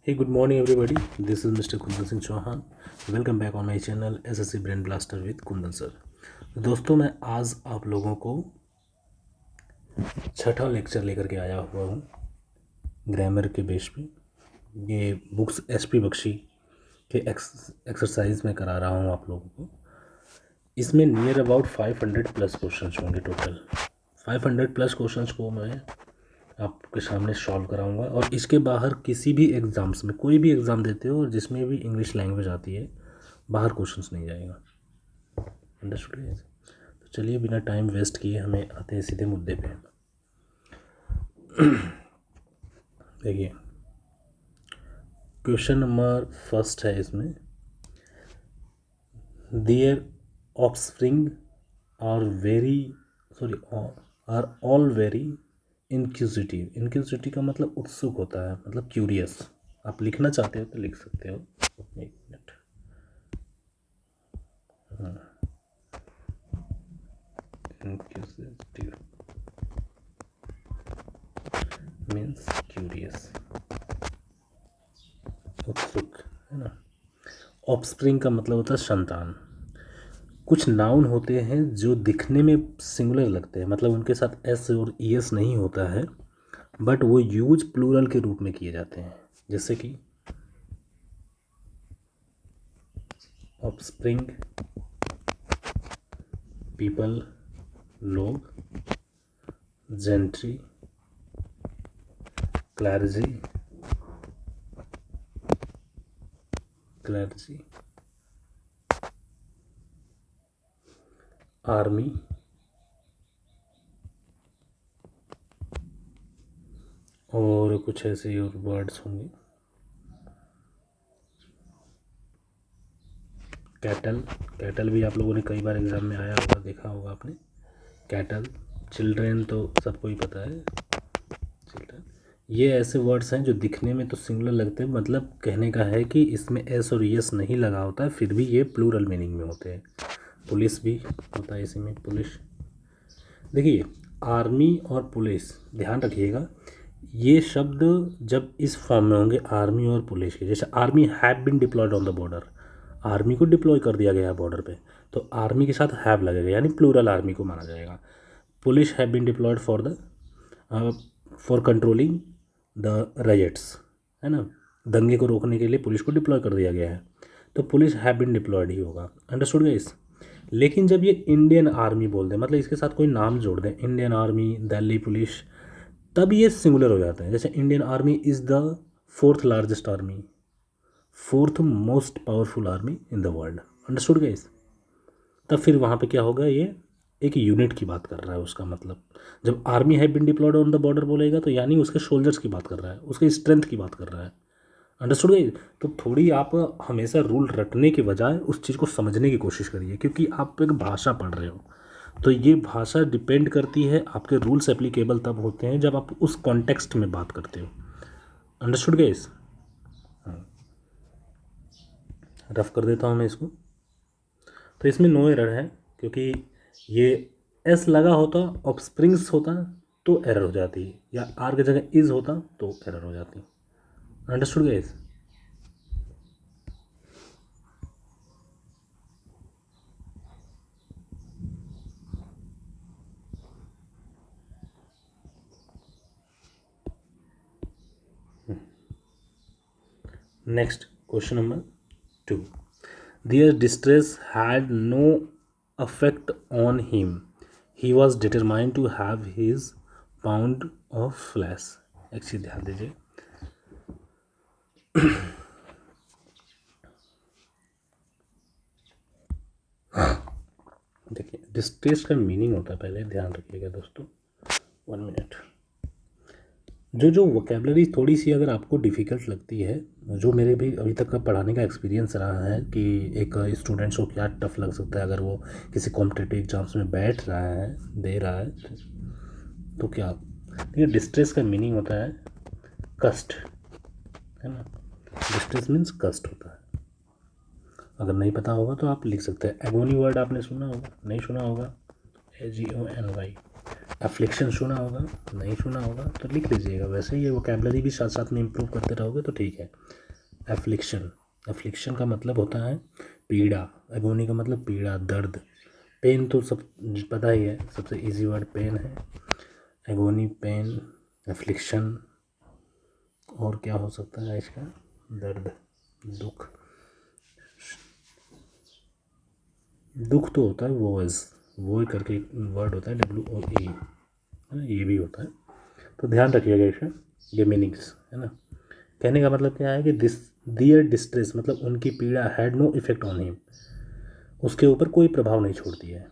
Hey, good morning, everybody. This is Mr. Kundan Singh Chauhan. Welcome back on my channel SSC Brain Blaster with Kundan sir. दोस्तों, मैं आज आप लोगों को छठा लेक्चर लेकर के आया हुआ हूँ ग्रामर के बेस पे। ये बुक्स एसपी बख्शी के एक्सरसाइज में करा रहा हूँ आप लोगों को। इसमें नियर अबाउट 500 प्लस क्वेश्चन होंगे। टोटल 500 प्लस क्वेश्चन को मैं आपके सामने सॉल्व कराऊंगा। और इसके बाहर किसी भी एग्ज़ाम्स में, कोई भी एग्ज़ाम देते हो और जिसमें भी इंग्लिश लैंग्वेज आती है, बाहर क्वेश्चंस नहीं जाएगा। Understood guys? तो चलिए बिना टाइम वेस्ट किए हमें आते हैं सीधे मुद्दे पे। देखिए, क्वेश्चन नंबर फर्स्ट है इसमें, their offspring are all very inquisitive. Inquisitive का मतलब उत्सुक होता है, मतलब क्यूरियस। आप लिखना चाहते हो तो लिख सकते हो। एक मिनट। इंक्विजिटिव मीन्स क्यूरियस, उत्सुक, है ना। ऑफस्प्रिंग का मतलब होता है संतान। कुछ नाउन होते हैं जो दिखने में सिंगुलर लगते हैं, मतलब उनके साथ एस और ई एस नहीं होता है, बट वो यूज प्लूरल के रूप में किए जाते हैं। जैसे कि ऑफस्प्रिंग, पीपल, लोग, जेंट्री, क्लर्जी, आर्मी, और कुछ ऐसे और वर्ड्स होंगे। कैटल भी आप लोगों ने कई बार एग्जाम में आया होगा, देखा होगा आपने। कैटल, चिल्ड्रेन तो सबको ही पता है, चिल्ड्रन। ये ऐसे वर्ड्स हैं जो दिखने में तो सिंगुलर लगते हैं, मतलब कहने का है कि इसमें एस और यस नहीं लगा होता है, फिर भी ये प्लूरल मीनिंग में होते हैं। पुलिस भी होता है इसी में, पुलिस। देखिए, आर्मी और पुलिस, ध्यान रखिएगा, ये शब्द जब इस फॉर्म में होंगे, आर्मी और पुलिस के, जैसे army have been deployed on the border, army को डिप्लॉय कर दिया गया है बॉर्डर पे, तो आर्मी के साथ हैव लगेगा, यानी प्लूरल आर्मी को माना जाएगा। Police have been deployed for controlling the riots, है ना, दंगे को रोकने के लिए पुलिस को डिप्लॉय कर दिया गया है, तो पुलिस हैव बीन डिप्लॉयड ही होगा। Understood guys? लेकिन जब ये इंडियन आर्मी बोल दें, मतलब इसके साथ कोई नाम जोड़ दें, इंडियन आर्मी, दिल्ली पुलिस, तब ये सिंगुलर हो जाते हैं। जैसे Indian army is the fourth largest army, fourth most powerful army in the world. Understood guys? तब फिर वहाँ पे क्या होगा, ये एक यूनिट की बात कर रहा है। उसका मतलब जब army have been deployed on the border बोलेगा तो यानी उसके सोल्जर्स की बात कर रहा है, उसके स्ट्रेंथ की बात कर रहा है। Understood guys? तो थोड़ी आप हमेशा रूल रटने के बजाय उस चीज़ को समझने की कोशिश करिए, क्योंकि आप एक भाषा पढ़ रहे हो, तो ये भाषा डिपेंड करती है, आपके रूल्स एप्लीकेबल तब होते हैं जब आप उस कॉन्टेक्स्ट में बात करते हो। Understood guys? रफ कर देता हूँ मैं इसको। तो इसमें नो एरर है, क्योंकि ये एस लगा होता, ऑफस्प्रिंग्स होता तो एरर हो जाती, या आर की जगह इज होता तो एरर हो जाती। Understood guys? Next question number 2, their distress had no effect on him, he was determined to have his pound of flesh। एक चीज़ ध्यान दीजिए, देखिए डिस्ट्रेस का मीनिंग होता है, पहले ध्यान रखिएगा दोस्तों, 1 मिनट। जो वोकेबलरी थोड़ी सी अगर आपको डिफ़िकल्ट लगती है, जो मेरे भी अभी तक का पढ़ाने का एक्सपीरियंस रहा है कि एक स्टूडेंट्स को क्या टफ लग सकता है अगर वो किसी कॉम्पिटिटिव एग्जाम्स में बैठ रहा है, दे रहा है, तो क्या। देखिए, डिस्ट्रेस का मीनिंग होता है कष्ट, है ना। डिस्ट्रेस मीन्स कष्ट होता है। अगर नहीं पता होगा तो आप लिख सकते हैं। एगोनी वर्ड आपने सुना होगा, नहीं सुना होगा, AGONY, एफ्लिक्शन सुना होगा, नहीं सुना होगा तो लिख लीजिएगा, वैसे ये वोकेबलरी भी साथ साथ में इम्प्रूव करते रहोगे तो ठीक है। एफ्लिक्शन, एफ्लिक्शन का मतलब होता है पीड़ा, एगोनी का मतलब पीड़ा, दर्द। पेन तो सब पता ही है, सबसे इजी वर्ड पेन है। एगोनी, पेन, एफ्लिक्शन, और क्या हो सकता है इसका, दर्द, दुख। दुख तो होता है वोज, वो करके एक वर्ड होता है, WOE है ना, ये भी होता है। तो ध्यान रखिएगा इसका, ये मीनिंग्स है ना। कहने का मतलब क्या है कि दिस दियर डिस्ट्रेस, मतलब उनकी पीड़ा had no effect on him, उसके ऊपर कोई प्रभाव नहीं छोड़ती है।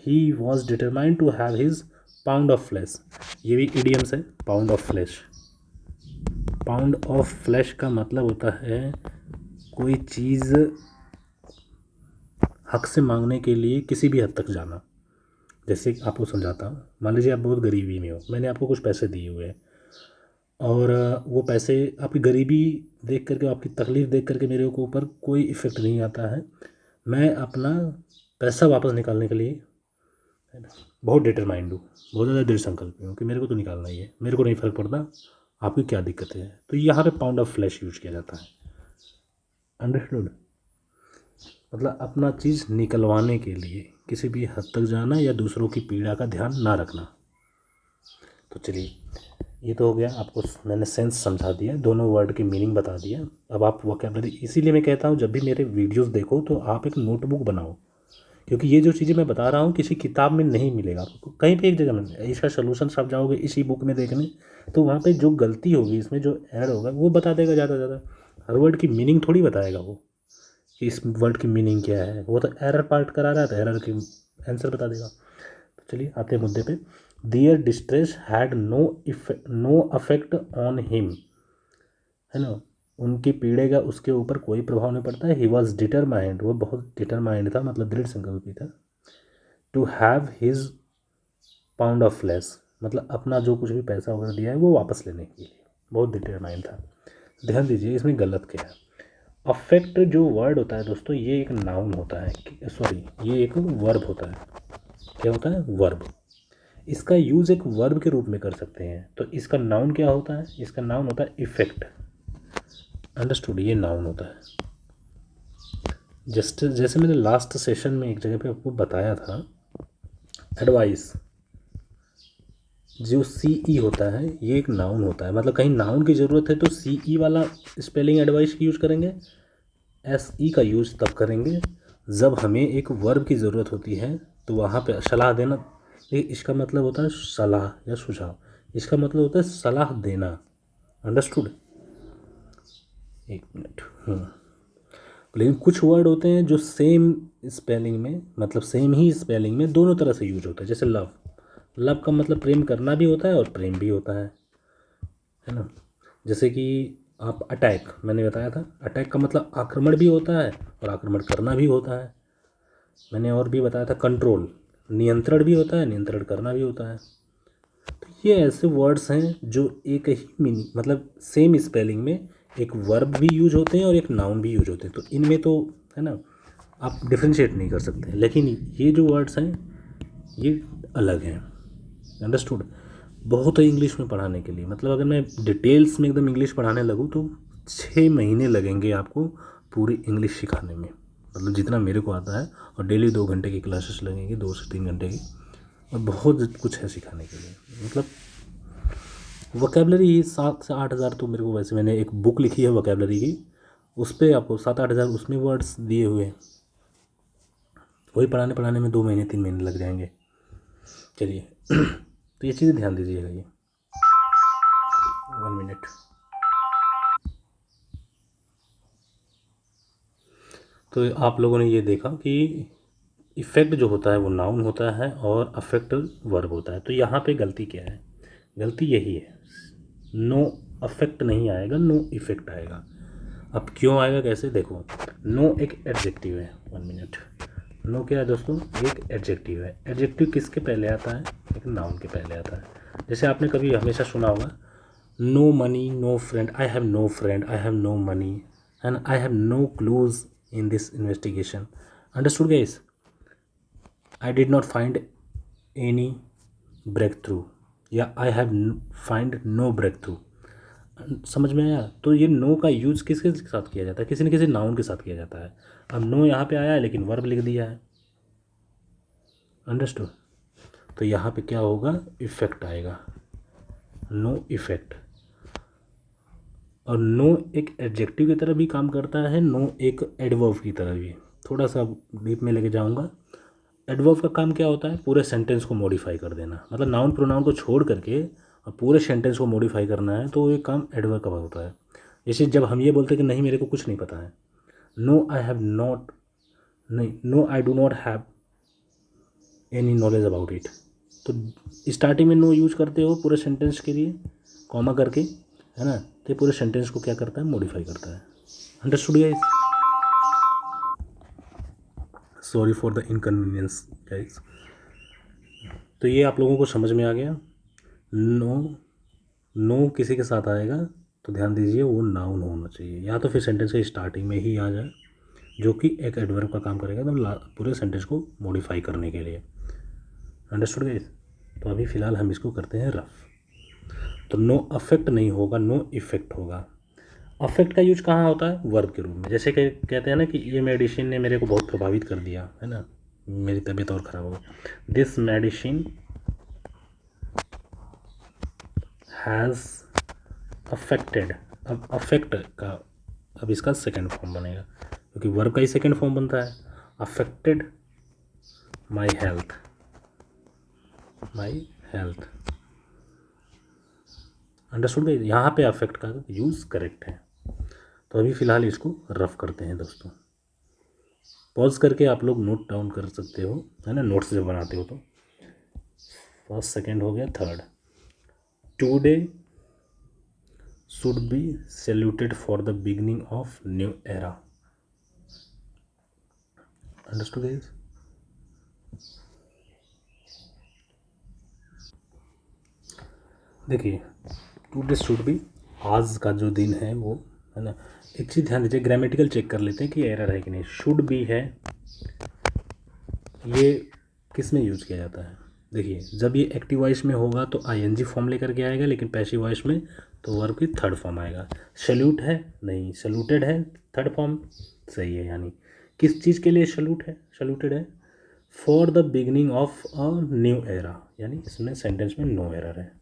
He was determined to have his pound of flesh, ये भी इडियम्स है, pound of flesh. Pound of flesh का मतलब होता है कोई चीज़ हक से मांगने के लिए किसी भी हद तक जाना। जैसे आपको समझाता हूँ, मान लीजिए आप बहुत गरीबी में हो, मैंने आपको कुछ पैसे दिए हुए हैं और वो पैसे आपकी गरीबी देख करके, आपकी तकलीफ़ देख करके मेरे को ऊपर कोई इफ़ेक्ट नहीं आता है। मैं अपना पैसा वापस निकालने के लिए है ना बहुत डिटरमाइंड हूँ, बहुत ज़्यादा दृढ़ संकल्पी हूँ कि मेरे को तो निकालना ही है, मेरे को नहीं फ़र्क पड़ता आपकी क्या दिक्कत है। तो यहाँ पे पाउंड ऑफ फ्लैश यूज किया जाता है। अंडरस्टूड, मतलब अपना चीज़ निकलवाने के लिए किसी भी हद तक जाना या दूसरों की पीड़ा का ध्यान ना रखना। तो चलिए, ये तो हो गया, आपको मैंने सेंस समझा दिया, दोनों वर्ड की मीनिंग बता दिया। अब आप वोकैबलरी, इसीलिए मैं कहता हूँ जब भी मेरे वीडियोस देखो तो आप एक नोटबुक बनाओ, क्योंकि ये जो चीज़ें मैं बता रहा हूँ किसी किताब में नहीं मिलेगा आपको, कहीं पे एक जगह में इसका सोल्यूशन सब जाओगे इसी बुक में देखने, तो वहाँ पे जो गलती होगी इसमें, जो ऐड होगा वो बता देगा ज़्यादा से ज़्यादा, हर वर्ड की मीनिंग थोड़ी बताएगा वो कि इस वर्ड की मीनिंग क्या है। वो तो एरर पार्ट करा रहा है तो एरर की आंसर बता देगा। तो चलिए आते हैं मुद्दे पे। Their distress had no affect on him, है ना, उनकी पीड़े का उसके ऊपर कोई प्रभाव नहीं पड़ता है। ही वॉज डिटरमाइंड, वो बहुत डिटरमाइंड था, मतलब दृढ़ संकल्पी था। To have his pound of flesh, मतलब अपना जो कुछ भी पैसा वगैरह दिया है वो वापस लेने के लिए बहुत डिटरमाइंड था। ध्यान दीजिए इसमें गलत क्या है। अफेक्ट जो वर्ड होता है दोस्तों, ये एक नाउन होता है, सॉरी ये एक वर्ब होता है। क्या होता है, वर्ब। इसका यूज़ एक वर्ब के रूप में कर सकते हैं। तो इसका नाउन क्या होता है, इसका नाउन होता है इफेक्ट। अंडरस्टूड, ये नाउन होता है। जस्ट जैसे मैंने लास्ट सेशन में एक जगह पे आपको बताया था, एडवाइस, जो CE होता है ये एक नाउन होता है, मतलब कहीं नाउन की ज़रूरत है तो CE वाला स्पेलिंग एडवाइस की यूज करेंगे। SE का यूज तब करेंगे जब हमें एक वर्ब की ज़रूरत होती है, तो वहाँ पे सलाह देना, ये इसका मतलब होता है सलाह या सुझाव, इसका मतलब होता है सलाह देना। अंडरस्टूड, एक मिनट। लेकिन कुछ वर्ड होते हैं जो सेम स्पेलिंग में, मतलब सेम ही स्पेलिंग में दोनों तरह से यूज होता है। जैसे लव, लव का मतलब प्रेम करना भी होता है और प्रेम भी होता है ना। जैसे कि आप अटैक, मैंने बताया था अटैक का मतलब आक्रमण भी होता है और आक्रमण करना भी होता है। मैंने और भी बताया था कंट्रोल, नियंत्रण भी होता है, नियंत्रण करना भी होता है। तो ये ऐसे वर्ड्स हैं जो एक ही मीनिंग, मतलब सेम स्पेलिंग में एक वर्ब भी यूज होते हैं और एक नाउन भी यूज होते हैं। तो इनमें तो है ना आप डिफ्रेंशिएट नहीं कर सकते, लेकिन ये जो वर्ड्स हैं ये अलग हैं। अंडरस्टूड, बहुत है इंग्लिश में पढ़ाने के लिए, मतलब अगर मैं डिटेल्स में एकदम इंग्लिश पढ़ाने लगूँ तो 6 महीने लगेंगे आपको पूरी इंग्लिश सिखाने में, मतलब जितना मेरे को आता है। और डेली 2 घंटे की क्लासेस लगेंगी, 2 से 3 घंटे की, और बहुत कुछ है सिखाने के लिए। मतलब वोकेबलरी 7 से 8 हज़ार तो मेरे को, वैसे मैंने एक बुक लिखी है वोकेबलरी की, उस पर आपको 7-8 हज़ार उसमें वर्ड्स दिए हुए हैं, वही पढ़ाने पढ़ाने में 2 महीने 3 महीने लग जाएंगे। चलिए तो ये चीज़ें ध्यान दीजिएगा। ये 1 मिनट। तो आप लोगों ने ये देखा कि इफ़ेक्ट जो होता है वो नाउन होता है और अफेक्ट वर्ब होता है। तो यहाँ पे गलती क्या है, गलती यही है, नो अफेक्ट नहीं आएगा, नो इफेक्ट आएगा। अब क्यों आएगा, कैसे, देखो, नो एक एडजेक्टिव है। 1 मिनट। नो क्या है दोस्तों, एक एडजेक्टिव है। एडजेक्टिव किसके पहले आता है, एक नाउन के पहले आता है। जैसे आपने कभी हमेशा सुना होगा, no money no friend, I have no friend, I have no money, and I have no clues in this investigation. Understood guys, I did not find any breakthrough या I have find no breakthrough. समझ में आया? तो ये no का use किसके साथ किया जाता है? किसी न किसी नाउन के साथ किया जाता है। अब नो यहाँ पे आया है लेकिन वर्ब लिख दिया है। अंडरस्टूड? तो यहाँ पे क्या होगा? इफेक्ट आएगा, नो इफेक्ट। और नो एक एडजेक्टिव की तरह भी काम करता है, नो एक एडवर्ब की तरह भी। थोड़ा सा डीप में लेके जाऊँगा। एडवर्ब का काम क्या होता है? पूरे सेंटेंस को मॉडिफाई कर देना, मतलब नाउन प्रोनाउन को छोड़ करके और पूरे सेंटेंस को मॉडिफाई करना है, तो ये काम एडवर्ब का होता है। जैसे जब हम ये बोलते हैं कि नहीं मेरे को कुछ नहीं पता है, नो आई हैव नॉट, नहीं no I do not have any knowledge about it, तो स्टार्टिंग में नो यूज करते हो पूरे सेंटेंस के लिए कॉमा करके, है ना? तो ये पूरे सेंटेंस को क्या करता है? मॉडिफाई करता है। Understood guys? Sorry for the inconvenience guys. तो ये आप लोगों को समझ में आ गया। नो, नो किसी के साथ आएगा तो ध्यान दीजिए वो नाउन होना चाहिए, या तो फिर सेंटेंस के स्टार्टिंग में ही आ जाए, जो कि एक एडवर्ब का काम करेगा मतलब पूरे सेंटेंस को मॉडिफाई करने के लिए। Understood guys? तो अभी फ़िलहाल हम इसको करते हैं रफ। तो नो अफेक्ट नहीं होगा, नो इफेक्ट होगा। अफेक्ट का यूज कहाँ होता है? वर्ब के रूप में। जैसे कि कहते हैं ना कि ये मेडिसिन ने मेरे को बहुत प्रभावित कर दिया, है ना, मेरी तबीयत और ख़राब हो गई। This medicine has affected. अब अफेक्ट का अब इसका सेकेंड फॉर्म बनेगा, क्योंकि वर्ब का ही सेकेंड फॉर्म बनता है। Affected my health, my health. Understood गई? यहाँ पे अफेक्ट का यूज़ करेक्ट है। तो अभी फ़िलहाल इसको रफ करते हैं दोस्तों। पॉज करके आप लोग नोट डाउन कर सकते हो, है ना, नोट्स जब बनाते हो तो। फर्स्ट सेकेंड हो गया, third. Today should be saluted for the beginning of new era. Understood guys? देखिए, टुडे शुड बी, आज का जो दिन है वो, है ना। एक चीज़ ध्यान दीजिए, ग्रामेटिकल चेक कर लेते हैं कि एरर है कि नहीं। शुड बी है, ये किस में यूज़ किया जाता है? देखिए, जब ये एक्टिव वॉइस में होगा तो आईएनजी फॉर्म लेकर के आएगा, लेकिन पैसिव वॉइस में तो वर्ब की थर्ड फॉर्म आएगा। सैल्यूट है, नहीं, सैल्यूटेड है, थर्ड फॉर्म सही है। यानी किस चीज़ के लिए सैल्यूट है, सैल्यूटेड है? For the beginning of a new era, यानी इसमें सेंटेंस में नो एरर है।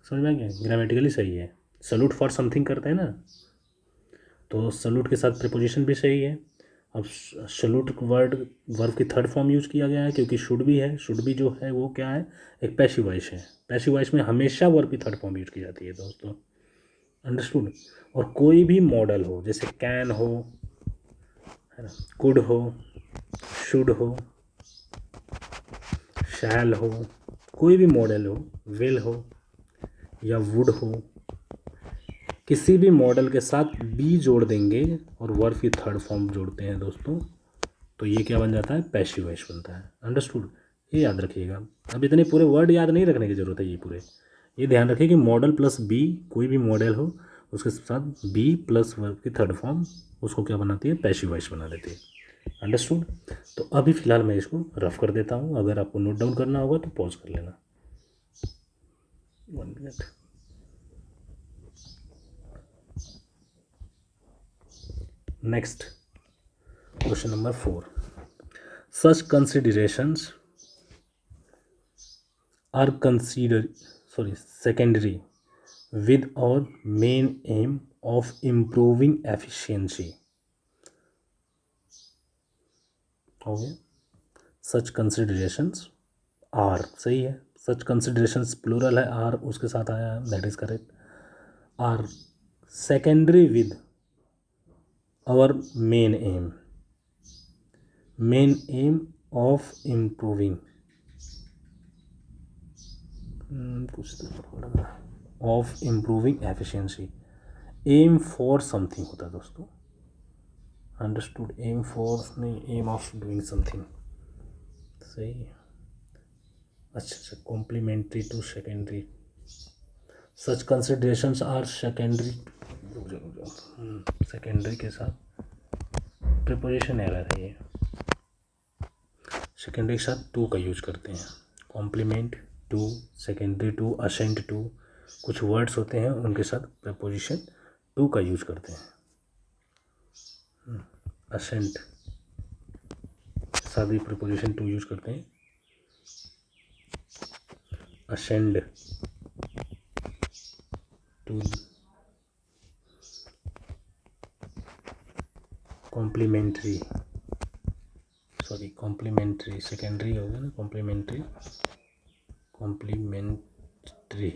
समझ में आ गया? ग्रामेटिकली सही है। सल्यूट फॉर समथिंग करते हैं ना, तो सल्यूट के साथ प्रीपोजिशन भी सही है। अब सल्यूट वर्ड वर्ब की थर्ड फॉर्म यूज़ किया गया है, क्योंकि शुड भी है। शुड भी जो है वो क्या है? एक पैसिव वॉइस है। पैसिव वॉइस में हमेशा वर्ब की थर्ड फॉर्म यूज़ की जाती है दोस्तों। अंडरस्टूड? और कोई भी मॉडल हो, जैसे कैन हो, है ना, कुड हो, शुड हो, शैल हो, कोई भी मॉडल हो, विल हो या वुड हो, किसी भी मॉडल के साथ बी जोड़ देंगे और वर्ब की थर्ड फॉर्म जोड़ते हैं दोस्तों, तो ये क्या बन जाता है? पैसिव वॉइस बनता है। अंडरस्टूड? ये याद रखिएगा। अब इतने पूरे वर्ड याद नहीं रखने की ज़रूरत है, ये पूरे ये ध्यान रखिए कि मॉडल प्लस बी, कोई भी मॉडल हो उसके साथ बी प्लस वर्ब की थर्ड फॉर्म उसको क्या बनाती है? पैसिव वॉइस बना देती है। अंडरस्टूड? तो अभी फ़िलहाल मैं इसको रफ कर देता हूँ, अगर आपको नोट डाउन करना होगा तो पॉज कर लेना। 1 minute. Next question number 4। Such considerations are secondary with our main aim of improving efficiency. हो गया? Such considerations are, सही है। Such considerations प्लूरल है, आर उसके साथ आया है, that is correct. Are secondary with our main aim of improving, कुछ तो of improving efficiency. Aim for something होता है दोस्तों। अंडरस्टूड? एम फॉर नहीं, एम ऑफ डूइंग समथिंग, सही है। अच्छा, complementary to secondary. Such considerations are secondary, secondary के साथ प्रीपोजिशन एरर है ये। सेकेंडरी के साथ टू का यूज करते हैं। Complement to, secondary to, assent to, कुछ वर्ड्स होते हैं उनके साथ प्रपोजिशन टू का यूज करते हैं। असेंट साथ भी प्रपोजिशन टू यूज करते हैं। Ascend to, complementary, sorry complementary secondary हो गया ना, complementary, complementary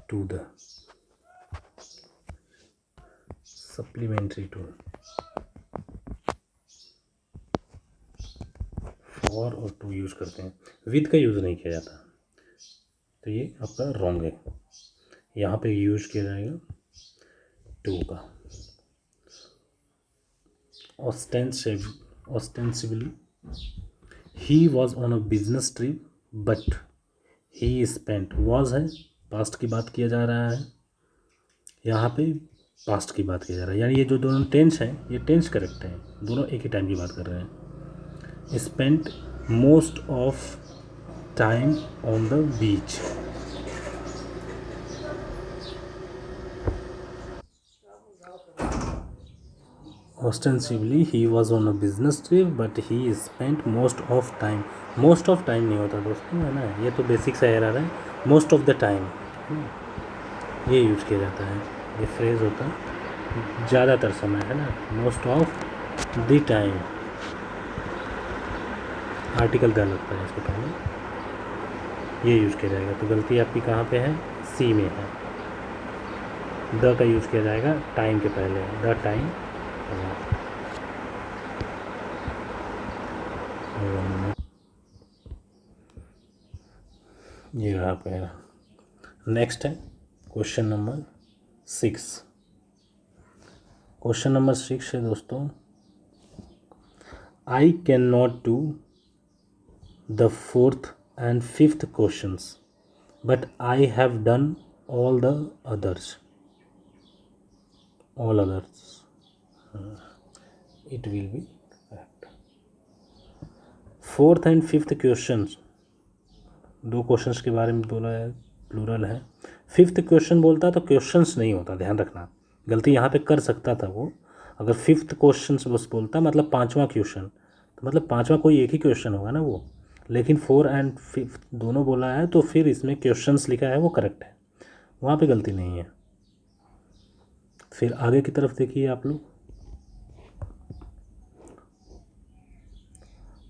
to the, supplementary to, for और टू यूज करते हैं, विद का यूज़ नहीं किया जाता, तो ये आपका रॉन्ग है। यहाँ पे यूज किया जाएगा टू का। ostensibly he was on a business trip but he spent, was है पास्ट की बात किया जा रहा है, यहाँ पे पास्ट की बात किया जा रहा है, यानी ये जो दोनों टेंस हैं ये टेंस करेक्ट है, दोनों एक ही टाइम की बात कर रहे हैं। Spent most of time on the beach, ostensibly he was on a business trip but he spent most of time, most of time नहीं होता दोस्तों, है ना, ये तो बेसिक सा एरर है। most of the time ये यूज किया जाता है, ये फ्रेज होता है ज़्यादातर समय, है ना, most of the time, article ध्यान लगता है इसके पहले, ये यूज किया जाएगा। तो गलती आपकी कहाँ पे है, सी में है, द का यूज किया जाएगा टाइम के पहले, द टाइम। ये रहा पहला। नेक्स्ट है क्वेश्चन नंबर 6। क्वेश्चन नंबर 6 है दोस्तों, I can not do the 4th and 5th questions but I have done all the others, all others, it will be correct। 4th and 5th questions, दो questions के बारे में बोला है, plural है। 5th question बोलता है तो क्वेश्चंस नहीं होता, ध्यान रखना, गलती यहाँ पे कर सकता था वो, अगर 5th क्वेश्चन बस बोलता मतलब 5वां क्वेश्चन, तो मतलब 5वां कोई एक ही क्वेश्चन होगा ना वो, लेकिन 4 and 5 दोनों बोला है तो फिर इसमें क्वेश्चंस लिखा है वो करेक्ट है, वहाँ पे गलती नहीं है। फिर आगे की तरफ देखिए आप लोग,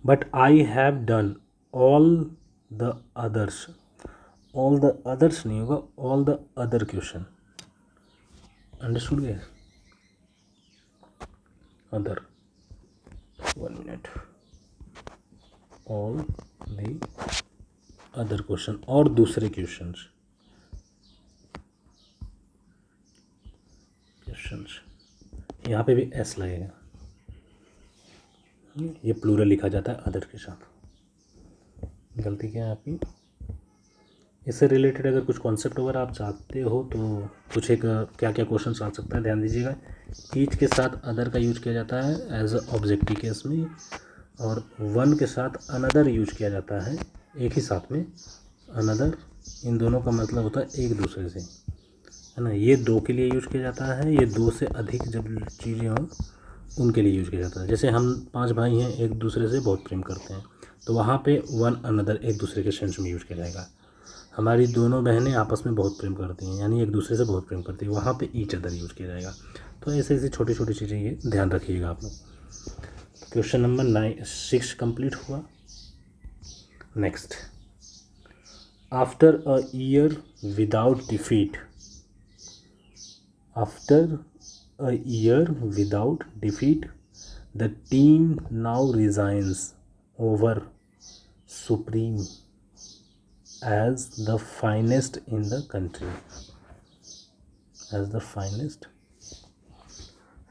but I have done all the others, all the others नहीं होगा, all the other question, understood गए, other, 1 minute, all the other question, और दूसरे क्वेश्चंस, यहाँ पे भी एस लगेगा, ये प्लूरल लिखा जाता है अदर के साथ। गलती क्या है आपकी, इससे रिलेटेड अगर कुछ कॉन्सेप्ट वगैरह आप चाहते हो तो कुछ एक क्या क्या क्वेश्चन आ सकता है, ध्यान दीजिएगा। ईच के साथ अदर का यूज किया जाता है एज ऑब्जेक्टिव केस में, और वन के साथ अनदर यूज किया जाता है एक ही साथ में, अनदर, इन दोनों का मतलब होता है एक दूसरे से, है ना, ये दो के लिए यूज किया जाता है, ये दो से अधिक जब चीज़ें हों उनके लिए यूज किया जाता है। जैसे हम 5 भाई हैं, एक दूसरे से बहुत प्रेम करते हैं, तो वहाँ पे वन अनदर एक दूसरे के सेंस में यूज किया जाएगा। हमारी दोनों बहनें आपस में बहुत प्रेम करती हैं, यानी एक दूसरे से बहुत प्रेम करती है, वहाँ पे ईच अदर यूज किया जाएगा। तो ऐसे ऐसी छोटी छोटी चीज़ें ये ध्यान रखिएगा आप लोग। क्वेश्चन नंबर 6 कंप्लीट हुआ। Next, after a year without defeat, after a year without defeat, the team now resigns over Supreme as the finest in the country. As the finest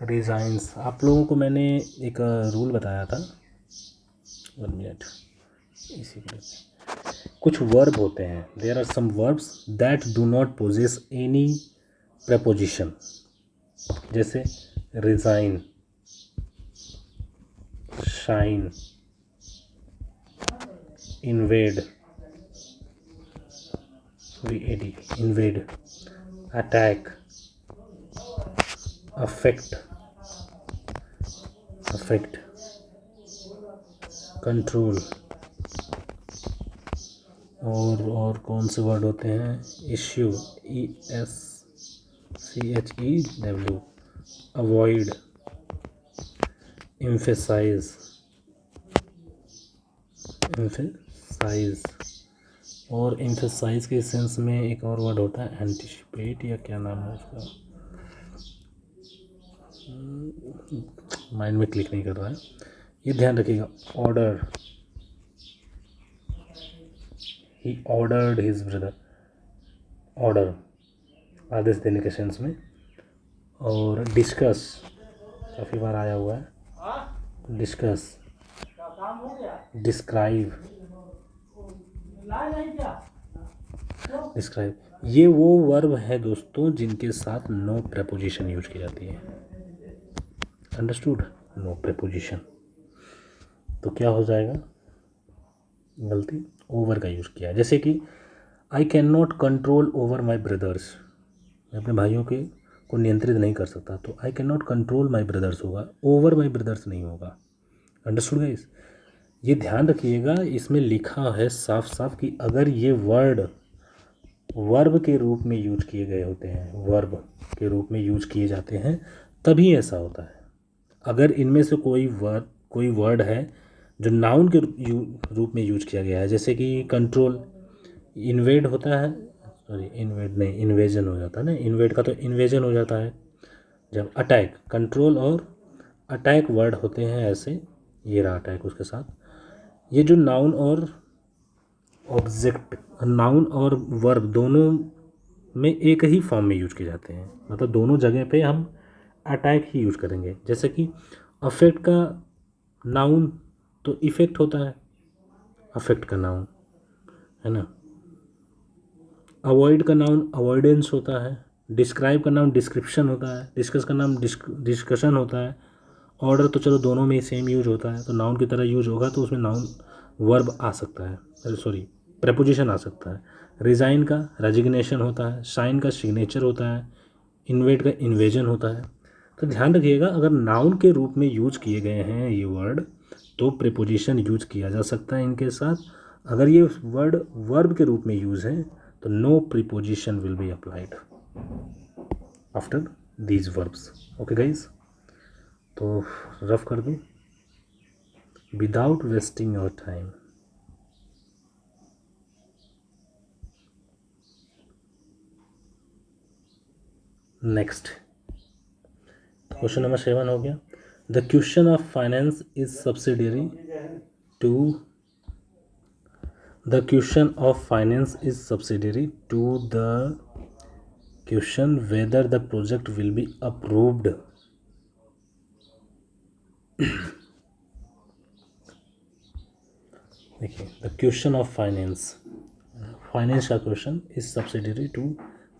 resigns, आप लोगों को मैंने एक रूल बताया था, 1 minute, इसी के कुछ वर्ब होते हैं, there are some verbs that do not possess any preposition, जैसे resign, shine, invade, VAD, invade, attack, affect, control, और कौन से वर्ड होते हैं, इश्यू, ESCHEW, अवॉइड, एम्फेसाइज, और एम्फेसाइज के सेंस में एक और वर्ड होता है एंटिसिपेट, या क्या नाम है उसका, माइंड में क्लिक नहीं कर रहा है। ये ध्यान रखिएगा, order, he ordered his brother, order आदेश देने के सेंस में। और डिस्कस काफ़ी बार आया हुआ है, डिस्कस, डिस्क्राइब, ये वो वर्ब है दोस्तों जिनके साथ नो प्रेपोजिशन यूज की जाती है। Understood, no preposition. तो क्या हो जाएगा, गलती, ओवर का यूज़ किया है। जैसे कि I can not control over my brothers, मैं अपने भाइयों के को नियंत्रित नहीं कर सकता, तो I can not control my brothers होगा, ओवर माई ब्रदर्स नहीं होगा। अंडरस्टूड गाइस, ये ध्यान रखिएगा, इसमें लिखा है साफ साफ कि अगर ये वर्ड वर्ब के रूप में यूज किए गए होते हैं, वर्ब के रूप में यूज किए जाते हैं, तभी ऐसा होता है। अगर इनमें से कोई वर्ड है जो नाउन के रूप में यूज किया गया है, जैसे कि कंट्रोल, इन्वेड होता है, सॉरी इन्वेड नहीं, इन्वेजन हो जाता है ना, इन्वेड का तो इन्वेजन हो जाता है। जब अटैक, कंट्रोल और अटैक वर्ड होते हैं ऐसे, ये रहा अटैक उसके साथ, ये जो नाउन और ऑब्जेक्ट, नाउन और वर्ब दोनों में एक ही फॉर्म में यूज किए जाते हैं, मतलब दोनों जगह पे हम अटैक ही यूज करेंगे। जैसे कि अफेक्ट का नाउन तो इफेक्ट होता है, अफेक्ट का नाउन है ना। अवॉइड का नाउन अवॉइडेंस होता है, डिस्क्राइब का नाउन डिस्क्रिप्शन होता है, डिस्कस का नाम डिस्कशन होता है। ऑर्डर तो चलो दोनों में सेम यूज होता है, तो नाउन की तरह यूज होगा तो उसमें नाउन वर्ब आ सकता है, सॉरी प्रेपोजिशन आ सकता है। रिज़ाइन का रेजिग्नेशन होता है, साइन का सिग्नेचर होता है, इन्वेट का इन्वेजन होता है। तो ध्यान रखिएगा, अगर नाउन के रूप में यूज किए गए हैं ये वर्ड, तो प्रेपोजिशन यूज किया जा सकता है इनके साथ। अगर ये वर्ड वर्ब के रूप में यूज है तो no preposition will be applied after these verbs. Okay guys, तो रफ कर दूँ, without wasting your time, next question number 7 हो गया। The question of finance is subsidiary to The question of finance is subsidiary to the question whether the project will be approved. देखिए, the question of finance का question is subsidiary to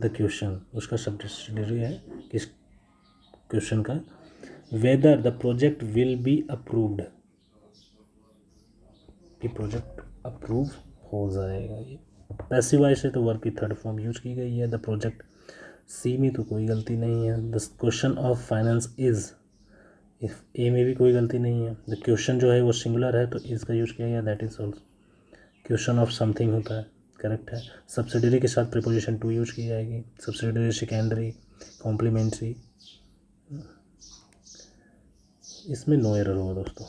the question, उसका subsidiary है किस question का, whether the project will be approved, कि project approve हो जाएगा। ये पैसिव वॉइस है तो वर्ब की थर्ड फॉर्म यूज की गई है, द प्रोजेक्ट। सी में तो कोई गलती नहीं है। The question of finance is, if A में भी कोई गलती नहीं है। द क्वेश्चन जो है वो सिंगुलर है तो इज का यूज किया गया, that is also. Question of something होता है, करेक्ट है। सब्सिडरी के साथ प्रीपोजिशन टू यूज की जाएगी, सब्सिडरी, सेकेंडरी, कॉम्प्लीमेंट्री, इसमें नो एरर होगा दोस्तों।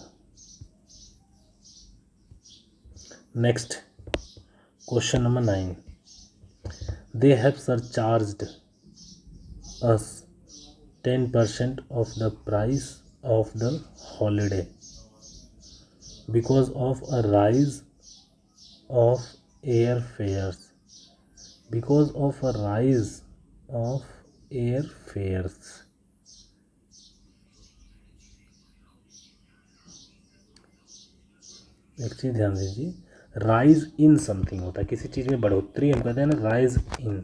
Next question number 9, they have surcharged us 10% of the price of the holiday because of a rise of airfares, because of a rise of airfares। एक चीज़ ध्यान दीजिए, rise in something होता है, किसी चीज़ में बढ़ोतरी हम कहते हैं ना, राइज इन,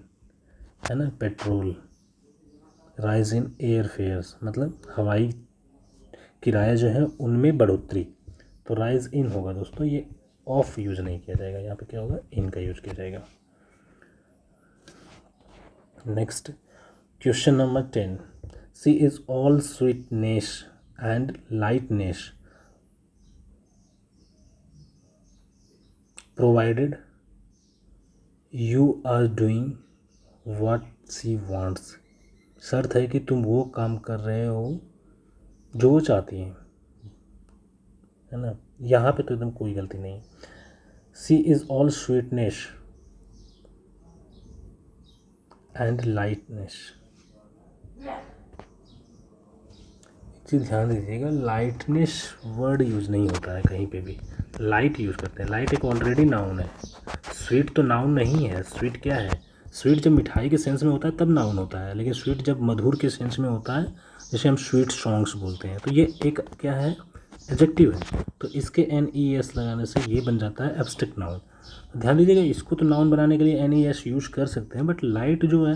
है ना। Petrol, rise in air fares मतलब हवाई किराया जो है उनमें बढ़ोतरी, तो राइज इन होगा दोस्तों। ये ऑफ यूज नहीं किया जाएगा, यहाँ पे क्या होगा, इन का यूज किया जाएगा। Next question number 10. She is all sweetness and lightness provided you are doing what she wants. शर्त है कि तुम वो काम कर रहे हो जो वो चाहती है, है ना. यहाँ पे तो एकदम कोई गलती नहीं. She is all sweetness and lightness. एक चीज़ ध्यान दीजिएगा, लाइटनेस वर्ड यूज़ नहीं होता है कहीं पे भी, लाइट यूज़ करते हैं. लाइट एक ऑलरेडी नाउन है. स्वीट तो नाउन नहीं है. स्वीट क्या है? स्वीट जब मिठाई के सेंस में होता है तब नाउन होता है, लेकिन स्वीट जब मधुर के सेंस में होता है, जैसे हम स्वीट सॉन्ग्स बोलते हैं, तो ये एक क्या है, एडजेक्टिव है. तो इसके NES लगाने से ये बन जाता है एब्स्ट्रैक्ट नाउन. ध्यान दीजिएगा, इसको तो नाउन बनाने के लिए NES यूज़ कर सकते हैं, बट लाइट जो है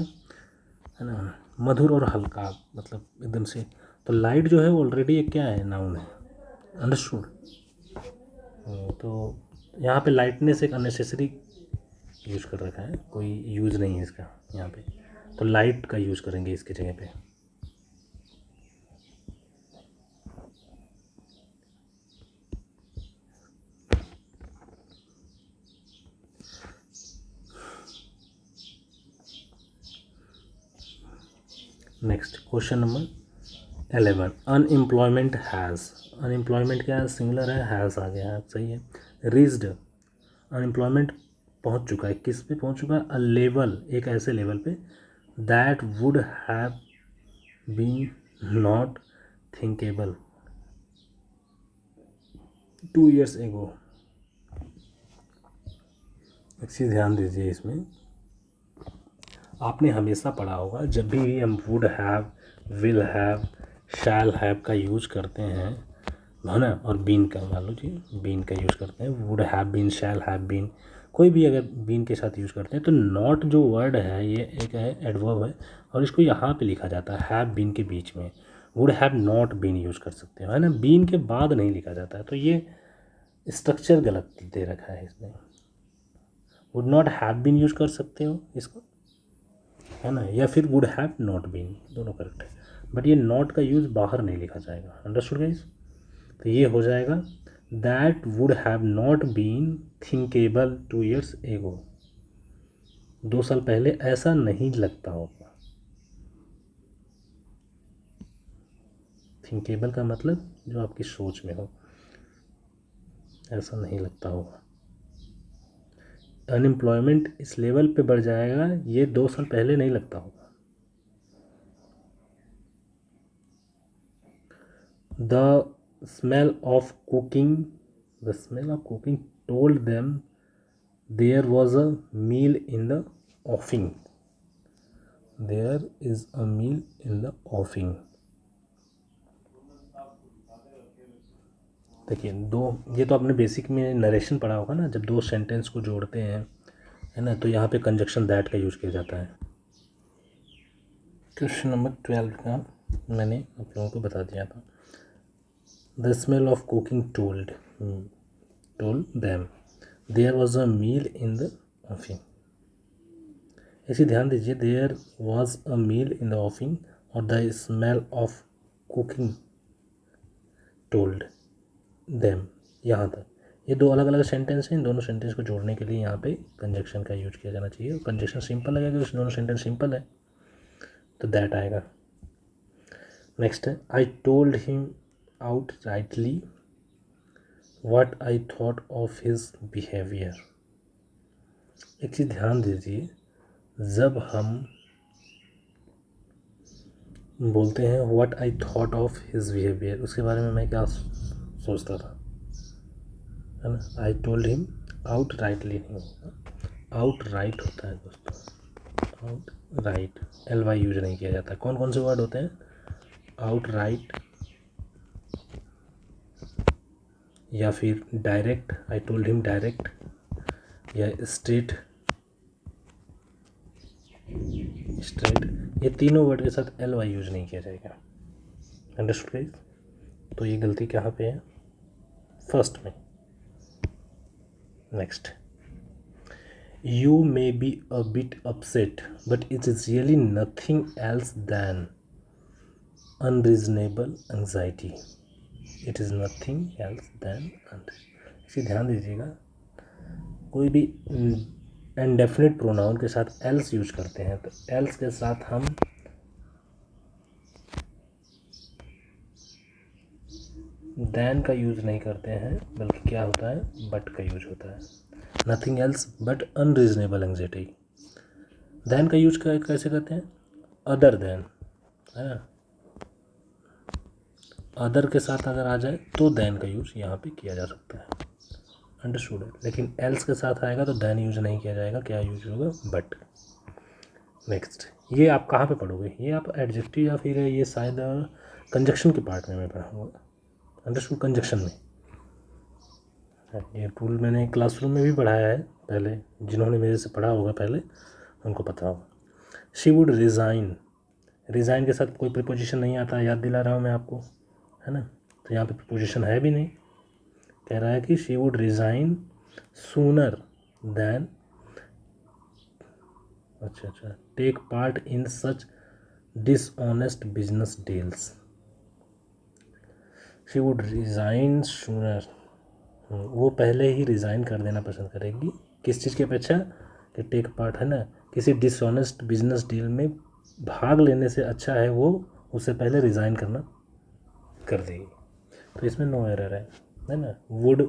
ना, मधुर और हल्का, मतलब एकदम से. तो लाइट जो है वो ऑलरेडी एक क्या है, नाउन है. अंडरस्टूड. तो यहाँ पे लाइटनेस एक अननेसेसरी यूज़ कर रखा है, कोई यूज़ नहीं है इसका यहाँ पे. तो लाइट का यूज़ करेंगे इसकी जगह पे. Next question number 11. Unemployment has. Unemployment क्या है, सिंगुलर है, हैज़ आ गया है, सही है. रीच्ड. अनएम्प्लॉयमेंट पहुंच चुका है, किस पे पहुंच चुका है, अ लेवल, एक ऐसे लेवल पे, that would have been not thinkable 2 years एगो. एक चीज़ ध्यान दीजिए, इसमें आपने हमेशा पढ़ा होगा, जब भी हम would have, will have, shall have का यूज करते हैं, है ना, और बीन का, मान लो जी बीन का यूज़ करते हैं, would have been, shall have been, कोई भी अगर बीन के साथ यूज़ करते हैं, तो नॉट जो वर्ड है ये एक है, एडवर्ब है, और इसको यहाँ पे लिखा जाता है हैव बीन के बीच में. Would have not been use कर सकते हो, है ना, बीन के बाद नहीं लिखा जाता है. तो ये स्ट्रक्चर गलत दे रखा है इसमें. Would not have been use कर सकते हो इसको, है ना, या फिर वुड हैव नॉट बीन, दोनों करेक्ट है. बट ये नॉट का यूज़ बाहर नहीं लिखा जाएगा. Understood guys. तो ये हो जाएगा that would have not been thinkable 2 years एगो. 2 साल पहले ऐसा नहीं लगता होगा. थिंकेबल का मतलब जो आपकी सोच में हो, ऐसा नहीं लगता होगा. अनएम्प्लॉयमेंट इस लेवल पे बढ़ जाएगा, ये 2 साल पहले नहीं लगता होगा. The smell of cooking, the smell of cooking told them there was a meal in the offing. There is a meal in the offing. देखिए, दो, ये तो आपने बेसिक में नरेशन पढ़ा होगा ना, जब 2 सेंटेंस को जोड़ते हैं, है ना, तो यहाँ पे कंजक्शन दैट का यूज़ किया जाता है. क्वेश्चन नंबर 12 का मैंने आप लोगों को बता दिया था. The smell of cooking told them there was a meal in the offing. ऐसे ध्यान दीजिए, there was a meal in the offing और the smell of cooking told them, यहाँ तक ये 2 अलग अलग सेंटेंस हैं. इन दोनों सेंटेंस को जोड़ने के लिए यहाँ पे कंजक्शन का यूज किया जाना चाहिए. और कंजक्शन सिंपल लगेगा, क्योंकि दोनों सेंटेंस सिंपल है, तो दैट आएगा. नेक्स्ट है, I told him out rightly what I thought of his behaviour. एक चीज़ ध्यान दीजिए, जब हम बोलते हैं what I thought of his behaviour, उसके बारे में मैं क्या सोचता था, है ना. I told him out rightly नहीं होगा, आउट राइट होता है दोस्तों. आउट राइट, LY यूज नहीं किया जाता. कौन कौन से वर्ड होते हैं, आउट राइट, या फिर direct, I told him direct, या स्ट्रेट, ये तीनों वर्ड के साथ LY यूज नहीं किया जाएगा. Understood guys. तो ये गलती कहाँ पे है, फर्स्ट में. Next, You may be a bit upset, but it is really nothing else than unreasonable anxiety. It is nothing else than इसे ध्यान दीजिएगा, कोई भी इंडेफिनिट प्रोनाउन के साथ एल्स यूज करते हैं तो एल्स के साथ हम देन का यूज नहीं करते हैं, बल्कि क्या होता है, बट का यूज होता है. Nothing else but unreasonable anxiety. Then का यूज कैसे करते हैं, अदर देन, है ना. अदर के साथ अगर आ जाए तो देन का यूज यहाँ पे किया जा सकता है. अंडरस्टूड है. लेकिन एल्स के साथ आएगा तो देन यूज नहीं किया जाएगा. क्या यूज होगा, बट. नेक्स्ट, ये आप कहाँ पे पढ़ोगे, ये आप एडजेक्टिव या फिर ये शायद कंजक्शन के पार्ट में मैं पढ़ाऊँगा. अंडरस्टूड, कंजक्शन में. ये टूल मैंने क्लासरूम में भी पढ़ाया है पहले, जिन्होंने मेरे से पढ़ा होगा पहले उनको पता होगा. She would resign. रिज़ाइन के साथ कोई प्रीपोजिशन नहीं आता, याद दिला रहा हूँ मैं आपको, है ना. तो यहाँ पे प्रीपोजिशन है भी नहीं. कह रहा है कि she would resign sooner than, अच्छा, take part in such dishonest business deals. She would resign sooner, वो पहले ही रिज़ाइन कर देना पसंद करेगी. किस चीज़ की अपेक्षा, कि टेक पार्ट, है ना, किसी डिसऑनेस्ट बिजनेस डील में भाग लेने से अच्छा है वो उससे पहले रिज़ाइन करना कर देगी. तो इसमें नो एरर है ना. वुड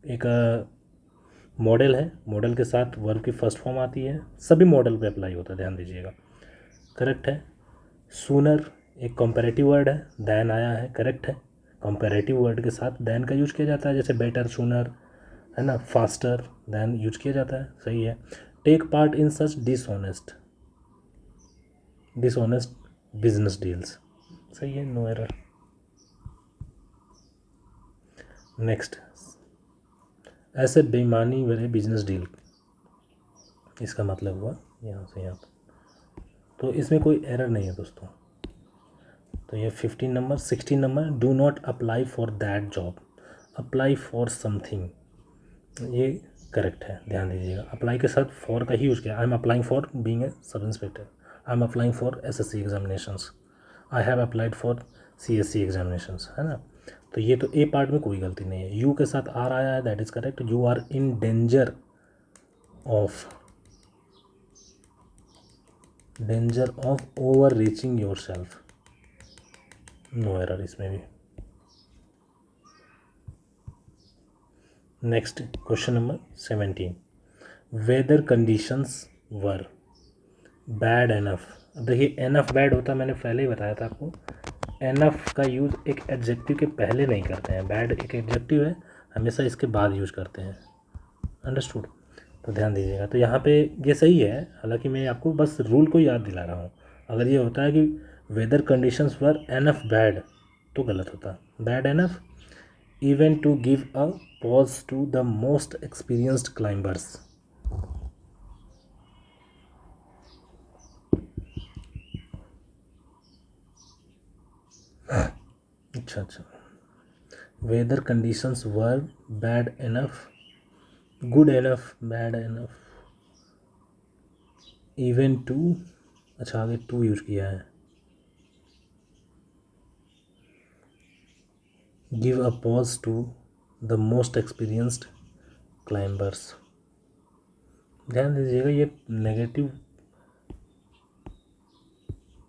एक मॉडल है, मॉडल के साथ वर्ब की फर्स्ट फॉर्म आती है, सभी मॉडल पे अप्लाई होता है, ध्यान दीजिएगा. करेक्ट है. सूनर एक कंपैरेटिव वर्ड है, दैन आया है, करेक्ट है. कंपैरेटिव वर्ड के साथ दैन का यूज किया जाता है, जैसे बेटर, सूनर, है ना, फास्टर, दैन यूज किया जाता है. सही है. Take part in such dishonest business deals. सही है, नो एरर. नेक्स्ट, ऐसे बेईमानी भरे बिजनेस डील, इसका मतलब हुआ यहाँ से यहाँ पर. तो इसमें कोई एरर नहीं है दोस्तों. तो ये 15 number. 16 number, do not apply for that job, apply for something. ये करेक्ट है, ध्यान दीजिएगा. अप्लाई के साथ फॉर का ही यूज़ किया. I am applying for being a sub inspector. I am applying for SSC examinations. I have applied for CSC examinations, है ना. तो ये तो ए पार्ट में कोई गलती नहीं है. यू के साथ आर आया है, that is correct. You are in danger of overreaching yourself. No error इसमें भी. Next, question number 17. Weather conditions were bad enough. देखिए, एनफ बैड होता है, मैंने पहले ही बताया था आपको. एनफ का यूज़ एक एडजेक्टिव के पहले नहीं करते हैं. बैड एक एडजेक्टिव है, हमेशा इसके बाद यूज़ करते हैं. अंडरस्टूड. तो ध्यान दीजिएगा. तो यहाँ पे ये सही है, हालांकि मैं आपको बस रूल को याद दिला रहा हूँ. अगर ये होता है कि weather conditions were enough bad, तो गलत होता. Bad enough even to give a pause to the most experienced climbers. अच्छा, weather conditions were bad enough, good enough, bad enough, even to, अच्छा आगे टू यूज किया है. Give a pause to the most experienced climbers. ध्यान दीजिएगा, ये negative.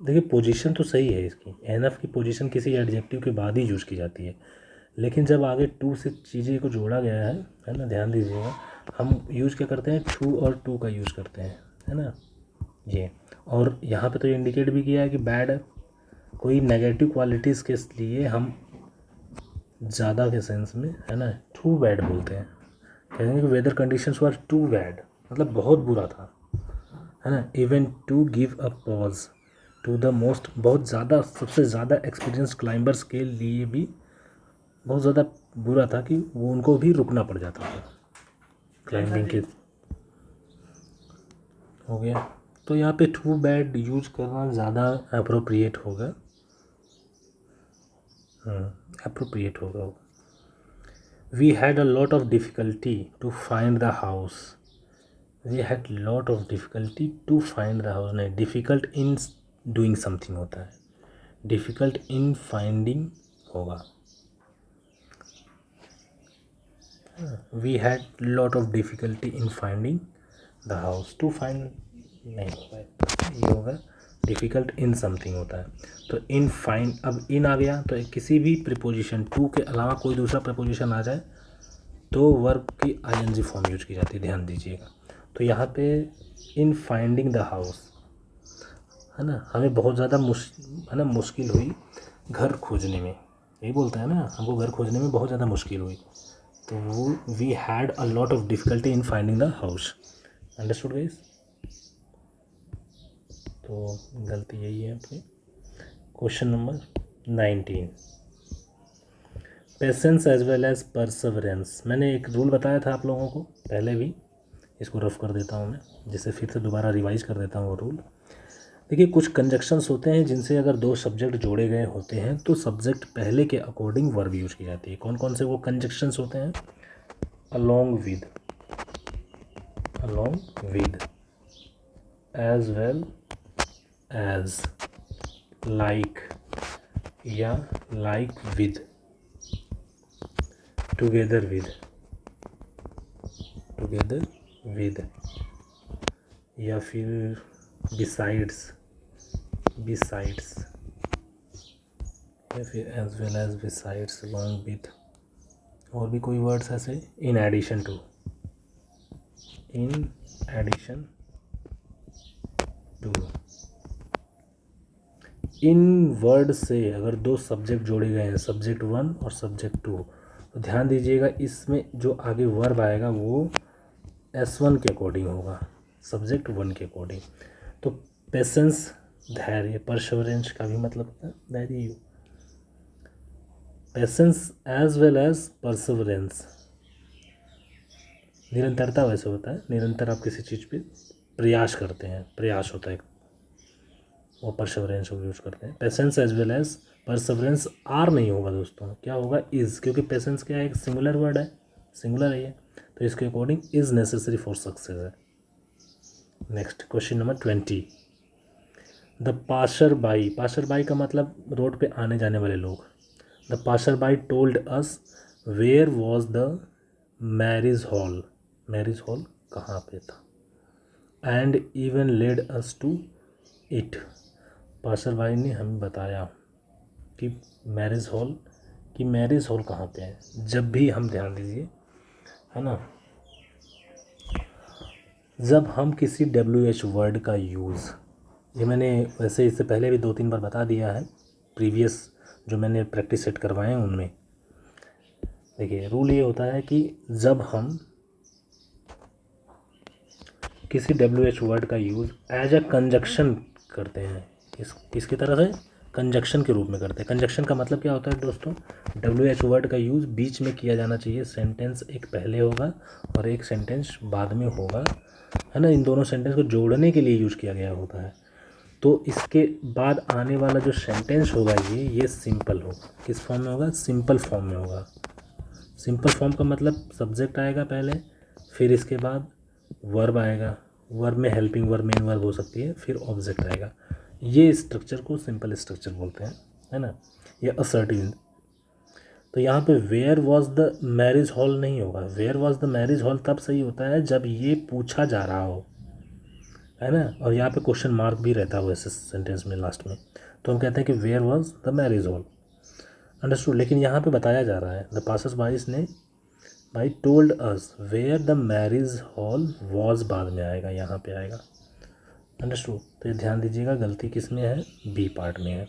देखिए, position तो सही है इसकी. एनफ की पोजीशन किसी एडजेक्टिव के बाद ही यूज की जाती है, लेकिन जब आगे टू से चीज़ें को जोड़ा गया है ना, ध्यान दीजिएगा, हम यूज क्या करते हैं, टू और टू का यूज़ करते हैं, है ना. ये और यहाँ पे तो ये इंडिकेट भी किया है कि बैड कोई नेगेटिव क्वालिटीज़ के लिए हम ज़्यादा के सेंस में, है ना, टू बैड बोलते हैं. कहेंगे कि weather conditions were too bad, मतलब बहुत बुरा था, है ना. Even to give a pause to the most, बहुत ज़्यादा, सबसे ज़्यादा एक्सपीरियंस क्लाइंबर्स के लिए भी बहुत ज़्यादा बुरा था कि वो उनको भी रुकना पड़ जाता था क्लाइंबिंग के. हो गया. तो यहाँ पे टू बैड यूज करना ज़्यादा अप्रोप्रिएट होगा. अप्रोप्रिएट होगा. We had a lot of difficulty to find the house. We had lot of difficulty to find the house, नहीं, डिफ़िकल्ट इन डूइंग समथिंग होता है, डिफ़िकल्ट इन फाइंडिंग होगा। We had lot of difficulty in finding the house, to find नहीं होगा, ये होगा difficult in something होता है। तो इन फाइंड, अब इन आ गया तो किसी भी प्रीपोजिशन टू के अलावा कोई दूसरा प्रीपोजिशन आ जाए तो वर्ब की आईएनजी फॉर्म यूज की जाती है, ध्यान दीजिएगा। तो यहाँ पे इन फाइंडिंग द हाउस है ना, हमें बहुत ज़्यादा मुश्किल हुई घर खोजने में, यही बोलते हैं ना, हमको घर खोजने में बहुत ज़्यादा मुश्किल हुई, तो वो we had a lot of difficulty in finding the house. Understood guys? तो गलती यही है अपनी। Question number 19, patience as well as perseverance. मैंने एक रूल बताया था आप लोगों को पहले भी, इसको रफ कर देता हूँ मैं, जिसे फिर से दोबारा रिवाइज कर देता हूँ वो रूल। देखिए, कुछ कंजक्शंस होते हैं जिनसे अगर दो सब्जेक्ट जोड़े गए होते हैं तो सब्जेक्ट पहले के अकॉर्डिंग वर्ब यूज की जाती है। कौन कौन से वो कंजक्शंस होते हैं? Along with, as well as, like या लाइक विद, टुगेदर विद, या फिर बिसाइड्स, या फिर as well as, besides, along with, और भी कोई वर्ड्स ऐसे, इन एडिशन टू, इन वर्ड से अगर दो सब्जेक्ट जोड़े गए हैं, सब्जेक्ट 1 और सब्जेक्ट 2, तो ध्यान दीजिएगा इसमें जो आगे वर्ब आएगा वो S1 के अकॉर्डिंग होगा, सब्जेक्ट 1 के अकॉर्डिंग। तो पेशेंस धैर्य, परसेवरेंस का भी मतलब होता है धैर्य। Patience as well as perseverance, निरंतरता वैसे होता है, निरंतर आप किसी चीज़ पे प्रयास करते हैं, प्रयास होता है, वो परसेवरेंस को यूज करते हैं। Patience as well as perseverance, are नहीं होगा दोस्तों, क्या होगा? इज़, क्योंकि पेशेंस क्या है, एक सिंगुलर वर्ड है, सिंगुलर है ये, तो इसके according is necessary for success है। Next question number 20, the passerby, passerby का मतलब रोड पे आने जाने वाले लोग। The passerby told us where was the marriage hall, marriage hall कहाँ पे था, and even led us to it, passerby ने हमें बताया कि मैरिज हॉल कहाँ पे है। जब भी हम, ध्यान दीजिए है ना, जब हम किसी WH वर्ड का यूज़, ये मैंने वैसे इससे पहले भी 2-3 बार बता दिया है, प्रीवियस जो मैंने प्रैक्टिस सेट करवाए हैं उनमें। देखिए, रूल ये होता है कि जब हम किसी WH वर्ड का यूज़ एज अ कंजक्शन करते हैं, इसकी तरह से कंजक्शन के रूप में करते हैं। कंजक्शन का मतलब क्या होता है दोस्तों? WH वर्ड का यूज़ बीच में किया जाना चाहिए, सेंटेंस एक पहले होगा और एक सेंटेंस बाद में होगा, है ना, इन दोनों सेंटेंस को जोड़ने के लिए यूज़ किया गया होता है। तो इसके बाद आने वाला जो सेंटेंस होगा ये सिंपल होगा। किस फॉर्म में होगा? सिंपल फॉर्म में होगा। सिंपल फॉर्म का मतलब सब्जेक्ट आएगा पहले, फिर इसके बाद वर्ब आएगा, वर्ब में हेल्पिंग वर्ब, मेन वर्ब हो सकती है, फिर ऑब्जेक्ट आएगा। ये स्ट्रक्चर को सिंपल स्ट्रक्चर बोलते हैं, है ना, ये असर्टिव। तो यहाँ पे where was the marriage hall नहीं होगा, where was the marriage hall तब सही होता है जब ये पूछा जा रहा हो, है ना, और यहाँ पे क्वेश्चन मार्क भी रहता हो ऐसे सेंटेंस में लास्ट में, तो हम कहते हैं कि where was the marriage hall. Understood? लेकिन यहाँ पे बताया जा रहा है द पासर्स बाइस ने भाई told us where the marriage hall was, बाद में आएगा, यहाँ पे आएगा। अंडरस्टूड? तो ये ध्यान दीजिएगा, गलती किस में है? बी पार्ट में है।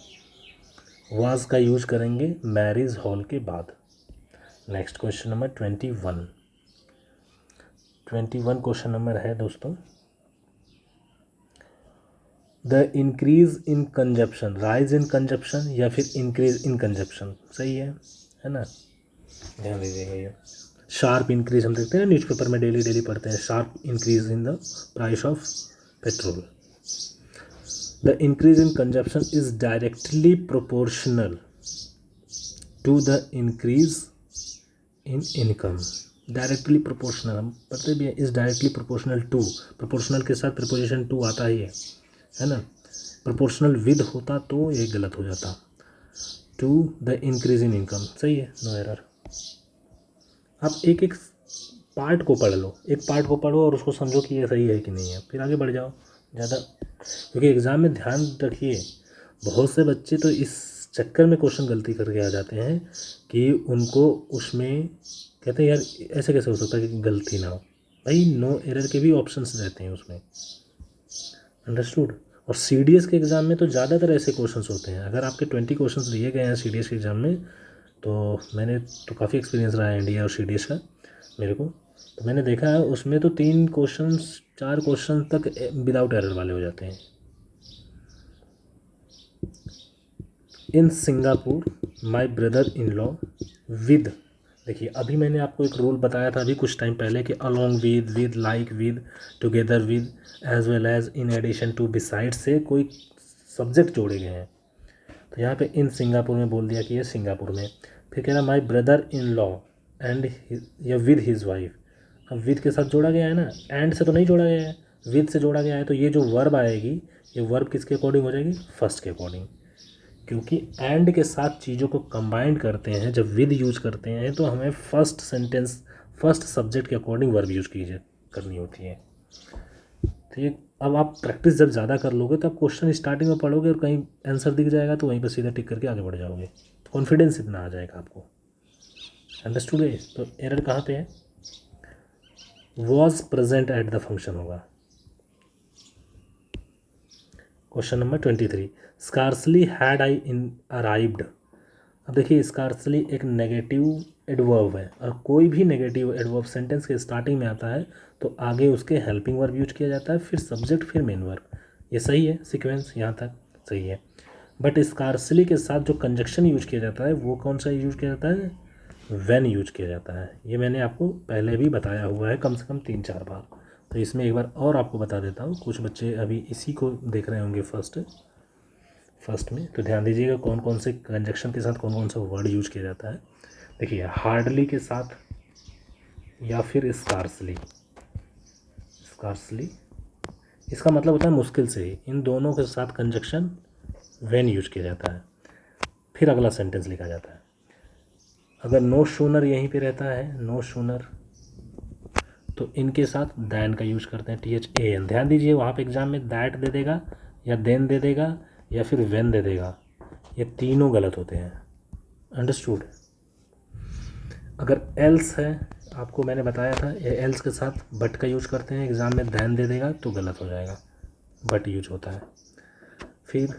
वॉज का यूज करेंगे मैरिज हॉल के बाद। Next question number 21 question number है दोस्तों, the increase in consumption, rise in consumption या फिर इंक्रीज इन कंजप्शन, सही है ना, ध्यान दीजिएगा। ये शार्प इंक्रीज हम देखते हैं ना न्यूज़पेपर में, डेली पढ़ते हैं, sharp increase in the price of petrol. The increase in consumption is directly proportional to the increase in income. Directly proportional, हम पढ़ते भी है, is directly proportional to, proportional के साथ प्रीपोजिशन टू आता ही है ना। प्रोपोर्शनल विद होता तो ये गलत हो जाता, to the increase in income, सही है, नो एरर। आप एक एक पार्ट को पढ़ लो, एक पार्ट को पढ़ो और उसको समझो कि ये सही है कि नहीं है, फिर आगे बढ़ जाओ ज़्यादा। क्योंकि एग्ज़ाम में ध्यान रखिए, बहुत से बच्चे तो इस चक्कर में क्वेश्चन गलती करके आ जाते हैं कि उनको उसमें कहते हैं यार ऐसे कैसे हो सकता है कि गलती ना हो। भाई नो एरर के भी ऑप्शंस रहते हैं उसमें, अंडरस्टूड। और CDS के एग्ज़ाम में तो ज़्यादातर ऐसे क्वेश्चंस होते हैं। अगर आपके 20 क्वेश्चंस दिए गए हैं CDS के एग्ज़ाम में, तो मैंने तो काफ़ी एक्सपीरियंस रहा है इंडिया और CDS का मेरे को, तो मैंने देखा है उसमें तो 3 क्वेश्चंस 4 क्वेश्चन तक विदाउट एरर वाले हो जाते हैं। In Singapore my brother in law with, देखिए अभी मैंने आपको एक रूल बताया था अभी कुछ टाइम पहले कि along with, like with, together with, as well as, in addition to, beside से कोई सब्जेक्ट जोड़े गए हैं। तो यहाँ पे इन सिंगापुर में बोल दिया कि ये सिंगापुर में। फिर कह रहा my brother in law and या विद हिज वाइफ। अब विद के साथ जोड़ा गया है ना, एंड से तो नहीं जोड़ा गया है, विद से जोड़ा गया है, तो ये जो वर्ब आएगी ये वर्ब किसके अकॉर्डिंग हो जाएगी, फर्स्ट के अकॉर्डिंग। क्योंकि एंड के साथ चीज़ों को कंबाइन करते हैं, जब विद यूज करते हैं तो हमें फर्स्ट सेंटेंस फर्स्ट सब्जेक्ट के अकॉर्डिंग वर्ब यूज कीजिए करनी होती है। ठीक, अब आप प्रैक्टिस जब ज़्यादा कर लोगे तो आप क्वेश्चन स्टार्टिंग में पढ़ोगे और कहीं आंसर दिख जाएगा तो वहीं पर सीधा टिक करके आगे बढ़ जाओगे, तो कॉन्फिडेंस इतना आ जाएगा आपको। अंडरस्टूड है। तो एरर कहाँ पे है, was present at the function होगा। Question number 23, scarcely had I in arrived. अब देखिए स्कार्सली एक नेगेटिव एडवर्ब है, और कोई भी नेगेटिव एडवर्ब सेंटेंस के स्टार्टिंग में आता है तो आगे उसके हेल्पिंग वर्ब यूज किया जाता है, फिर सब्जेक्ट, फिर मेन वर्ब। ये सही है सीक्वेंस, यहाँ तक सही है। बट स्कार्सली के साथ जो कंजक्शन यूज किया जाता है वो कौन सा यूज किया जाता है, व्हेन यूज किया जाता है। ये मैंने आपको पहले भी बताया हुआ है कम से कम 3-4 बार, तो इसमें एक बार और आपको बता देता हूँ। कुछ बच्चे अभी इसी को देख रहे होंगे फर्स्ट में, तो ध्यान दीजिएगा कौन कौन से कंजक्शन के साथ कौन कौन सा वर्ड यूज किया जाता है। देखिए हार्डली के साथ या फिर स्कार्सली, इसका मतलब होता है मुश्किल से ही, इन दोनों के साथ कंजक्शन व्हेन यूज किया जाता है, फिर अगला सेंटेंस लिखा जाता है। अगर नो शूनर यहीं पे रहता है, नो शूनर, तो इनके साथ दैन का यूज करते हैं, THAN। ध्यान दीजिए वहाँ पे एग्जाम में दैट दे देगा या देन दे देगा या फिर वेन दे देगा, ये तीनों गलत होते हैं, अंडरस्टूड। अगर एल्स है, आपको मैंने बताया था ये एल्स के साथ बट का यूज करते हैं, एग्ज़ाम में दैन दे देगा तो गलत हो जाएगा, बट यूज होता है। फिर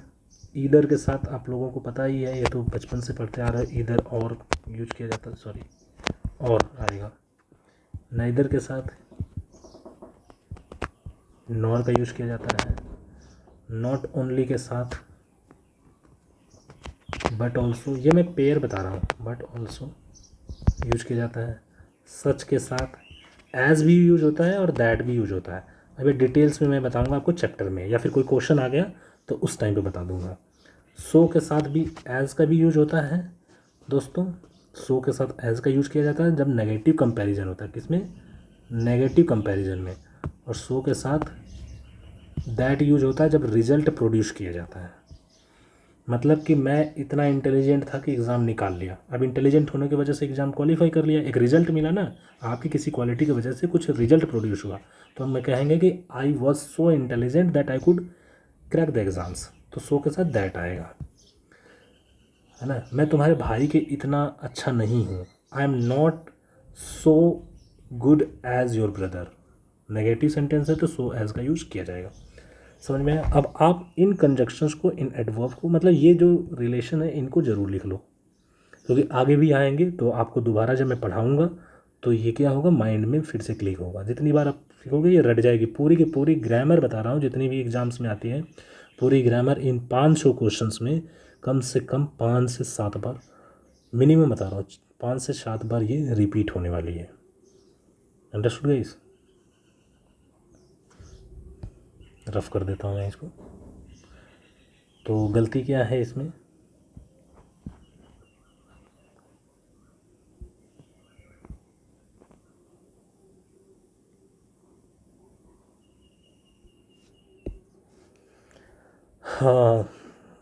ईदर के साथ आप लोगों को पता ही है, ये तो बचपन से पढ़ते आ रहे हैं, ईदर और यूज किया जाता है, सॉरी और आएगा। नाइदर के साथ नॉर का यूज किया जाता है। नॉट ओनली के साथ बट ऑल्सो, ये मैं पेयर बता रहा हूँ, बट ऑल्सो यूज किया जाता है। सच के साथ एज भी यूज होता है और दैट भी यूज होता है। अभी डिटेल्स में मैं बताऊंगा आपको चैप्टर में, या फिर कोई क्वेश्चन आ गया तो उस टाइम पे बता दूंगा। सो के साथ भी एज का भी यूज होता है दोस्तों, सो के साथ एज का यूज किया जाता है जब नेगेटिव कंपैरिजन होता है, किसमें, नेगेटिव कंपैरिजन में। और सो के साथ दैट यूज होता है जब रिजल्ट प्रोड्यूस किया जाता है, मतलब कि मैं इतना इंटेलिजेंट था कि एग्ज़ाम निकाल लिया। अब इंटेलिजेंट होने की वजह से एग्ज़ाम क्वालिफाई कर लिया, एक रिजल्ट मिला ना, आपकी किसी क्वालिटी की वजह से कुछ रिजल्ट प्रोड्यूस हुआ, तो हम कहेंगे कि I was so intelligent that I could crack the exams, तो सो के साथ दैट आएगा, है ना। मैं तुम्हारे भाई के इतना अच्छा नहीं हूँ, I am not so good as your brother, negative sentence है तो सो एज का यूज किया जाएगा, समझ में आया। अब आप इन कंजक्शंस को, इन एडवर्ब को, मतलब ये जो रिलेशन है इनको ज़रूर लिख लो, क्योंकि आगे भी आएंगे तो आपको दोबारा जब मैं पढ़ाऊँगा तो ये क्या होगा, माइंड में फिर से क्लिक होगा। जितनी बार आप सीखोगे ये रट जाएगी, पूरी की पूरी ग्रामर बता रहा हूँ जितनी भी एग्जाम्स में आती है, पूरी ग्रामर इन 500 क्वेश्चंस में कम से कम 5 से 7 बार मिनिमम बता रहा हूँ, 5 से 7 बार ये रिपीट होने वाली है, अंडरस्टूड गाइस। रफ कर देता हूँ मैं इसको। तो गलती क्या है इसमें, हाँ,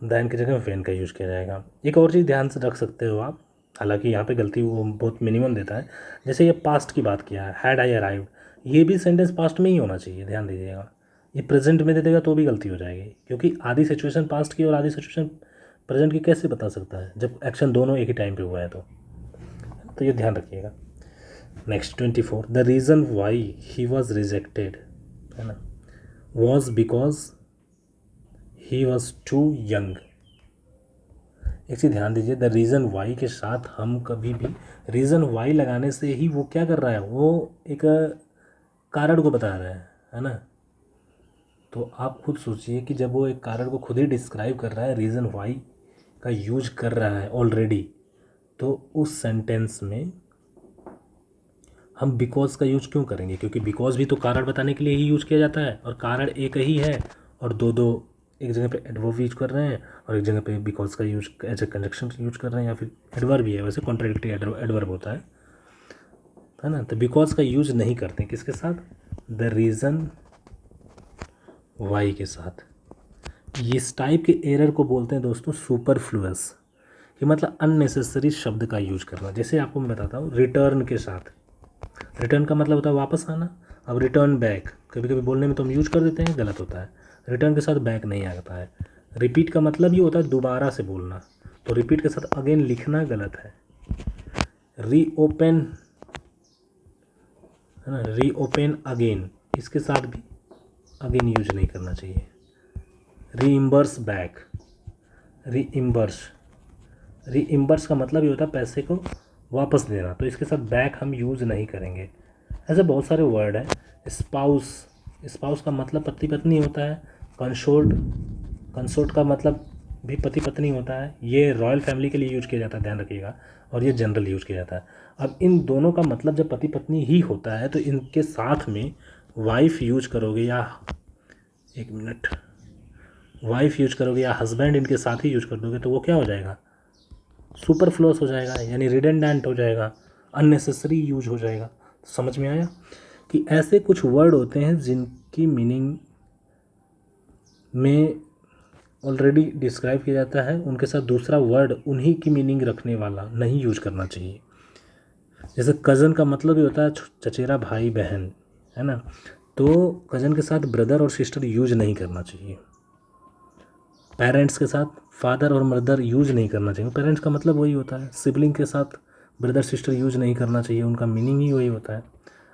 देन की जगह वेन का यूज़ किया जाएगा। एक और चीज़ ध्यान से रख सकते हो आप, हालांकि यहाँ पे गलती वो बहुत मिनिमम देता है। जैसे ये पास्ट की बात किया है, हैड आई अराइव्ड, ये भी सेंटेंस पास्ट में ही होना चाहिए, ध्यान दीजिएगा। ये प्रेजेंट में दे देगा तो भी गलती हो जाएगी, क्योंकि आधी सिचुएशन पास्ट की और आधी सिचुएशन प्रेजेंट की कैसे बता सकता है जब एक्शन दोनों एक ही टाइम पे हुआ है। तो ये ध्यान रखिएगा। Next 24, the reason why he was rejected, है ना, was because he was too young. एक चीज़ ध्यान दीजिए, द रीज़न वाई के साथ हम कभी भी रीज़न वाई लगाने से ही वो क्या कर रहा है, वो एक कारण को बता रहा है ना। तो आप खुद सोचिए कि जब वो एक कारण को खुद ही डिस्क्राइब कर रहा है, रीज़न वाई का यूज कर रहा है ऑलरेडी, तो उस सेंटेंस में हम बिकॉज का यूज क्यों करेंगे, क्योंकि बिकॉज भी तो कारण बताने के लिए ही यूज किया जाता है, और कारण एक ही है, और दो दो एक जगह पे एडवर्ब यूज कर रहे हैं और एक जगह पे बिकॉज का use as a conjunction use कर रहे हैं, या फिर एडवर्ब भी है, वैसे कॉन्ट्राडिक्टरी एडवर्ब होता है ना। तो बिकॉज का यूज नहीं करते किसके साथ, द रीज़न वाई के साथ। इस टाइप के एरर को बोलते हैं दोस्तों सुपरफ्लुअस, कि मतलब अननेसेसरी शब्द का यूज करना। जैसे आपको मैं बताता हूँ, रिटर्न के साथ, रिटर्न का मतलब होता है वापस आना। अब रिटर्न बैक कभी कभी बोलने में तो हम यूज कर देते हैं, गलत होता है, रिटर्न के साथ बैक नहीं आता है। रिपीट का मतलब ये होता है दोबारा से बोलना, तो रिपीट के साथ अगेन लिखना गलत है। रीओपन, है ना, रीओपन अगेन, इसके साथ भी अगेन यूज नहीं करना चाहिए। रीइम्बर्स बैक, रीइम्बर्स, रीइम्बर्स का मतलब ये होता है पैसे को वापस देना, तो इसके साथ बैक हम यूज़ नहीं करेंगे। ऐसे बहुत सारे वर्ड हैं। स्पाउस, स्पाउस का मतलब पति पत्नी होता है। कंसोर्ट, कंसोर्ट का मतलब भी पति पत्नी होता है। ये रॉयल फैमिली के लिए यूज किया जाता है, ध्यान रखिएगा, और ये जनरल यूज किया जाता है। अब इन दोनों का मतलब जब पति पत्नी ही होता है, तो इनके साथ में वाइफ यूज करोगे या, एक मिनट, वाइफ यूज करोगे या हस्बैंड इनके साथ ही यूज कर दोगे, तो वो क्या हो जाएगा, सुपरफ्लुअस हो जाएगा, यानी रिडंडेंट हो जाएगा, अननेसेसरी यूज हो जाएगा। समझ में आया कि ऐसे कुछ वर्ड होते हैं जिनकी मीनिंग में ऑलरेडी डिस्क्राइब किया जाता है, उनके साथ दूसरा वर्ड उन्हीं की मीनिंग रखने वाला नहीं यूज करना चाहिए। जैसे कज़न का मतलब ही होता है चचेरा भाई बहन, है ना, तो कज़न के साथ ब्रदर और सिस्टर यूज नहीं करना चाहिए। पेरेंट्स के साथ फादर और मदर यूज नहीं करना चाहिए, पेरेंट्स का मतलब वही होता है। सिबलिंग के साथ ब्रदर सिस्टर यूज नहीं करना चाहिए, उनका मीनिंग ही वही होता है।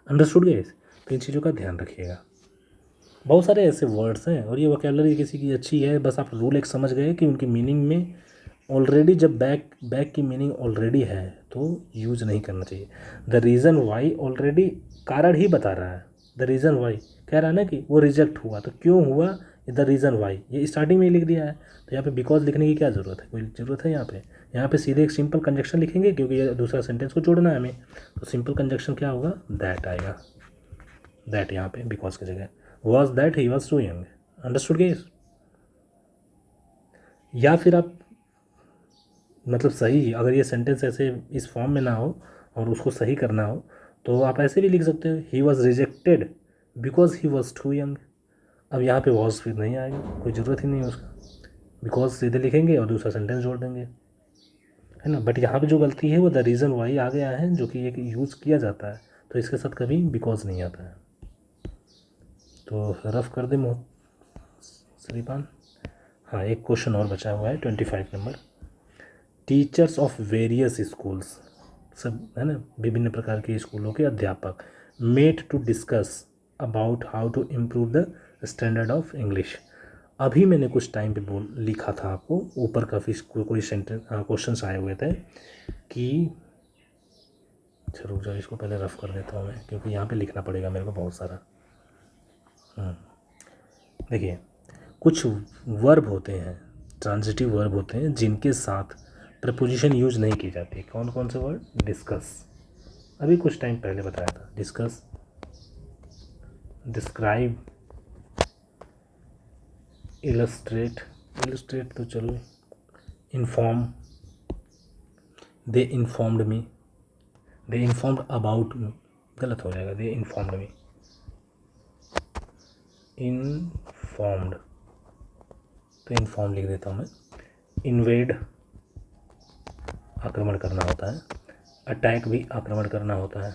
Understood guys? तो इन चीज़ों का ध्यान रखिएगा। बहुत सारे ऐसे वर्ड्स हैं, और ये वोकैबुलरी किसी की अच्छी है, बस आप रूल एक समझ गए कि उनकी मीनिंग में ऑलरेडी, जब बैक बैक की मीनिंग ऑलरेडी है तो यूज नहीं करना चाहिए। द रीज़न वाई ऑलरेडी कारण ही बता रहा है, द रीज़न वाई कह रहा है ना कि वो रिजेक्ट हुआ, तो क्यों हुआ, द रीज़न वाई ये स्टार्टिंग में ही लिख दिया है, तो यहाँ पे बिकॉज लिखने की क्या ज़रूरत है, कोई ज़रूरत है यहाँ पे सीधे एक सिंपल कंजक्शन लिखेंगे, क्योंकि ये दूसरा सेंटेंस को जोड़ना है हमें, तो सिंपल कंजक्शन क्या होगा, दैट आएगा, दैट यहाँ पे बिकॉज की जगह। Was that he was too young, understood guys? या फिर आप मतलब सही, अगर ये सेंटेंस ऐसे इस फॉर्म में ना हो और उसको सही करना हो, तो आप ऐसे भी लिख सकते हो, he was rejected because he was too young. अब यहाँ पे वॉज फिर नहीं आएगा, कोई ज़रूरत ही नहीं है उसका, बिकॉज सीधे लिखेंगे और दूसरा सेंटेंस जोड़ देंगे, है ना। बट यहाँ पे जो गलती है वो द रीज़न वाई आ गया है, जो कि एक यूज़ किया जाता है, तो इसके साथ कभी बिकॉज नहीं आता है। तो रफ कर दे मोह श्रीपान। हाँ, एक क्वेश्चन और बचा हुआ है 25 नंबर। टीचर्स ऑफ वेरियस स्कूल्स, सब है ना, विभिन्न प्रकार के स्कूलों के अध्यापक, met to discuss about how to improve the standard of English. अभी मैंने कुछ टाइम पे लिखा था आपको, ऊपर काफ़ी कोई सेंटेंस क्वेश्चंस आए हुए थे कि, चलो जब इसको पहले रफ कर देता हूँ मैं, क्योंकि यहाँ पे लिखना पड़ेगा मेरे को बहुत सारा। देखिए, कुछ वर्ब होते हैं, ट्रांजिटिव वर्ब होते हैं, जिनके साथ प्रपोजिशन यूज नहीं की जाती। कौन कौन से वर्ड, डिस्कस, अभी कुछ टाइम पहले बताया था, डिस्कस, डिस्क्राइब, इलस्ट्रेट, इलस्ट्रेट तो चलो, inform, they informed me, they informed about me, गलत हो जाएगा, दे इन्फॉर्म्ड मी, इन्फॉर्म्ड, तो इन्फॉर्म लिख देता हूँ मैं। इन्वेड आक्रमण करना होता है, अटैक भी आक्रमण करना होता है,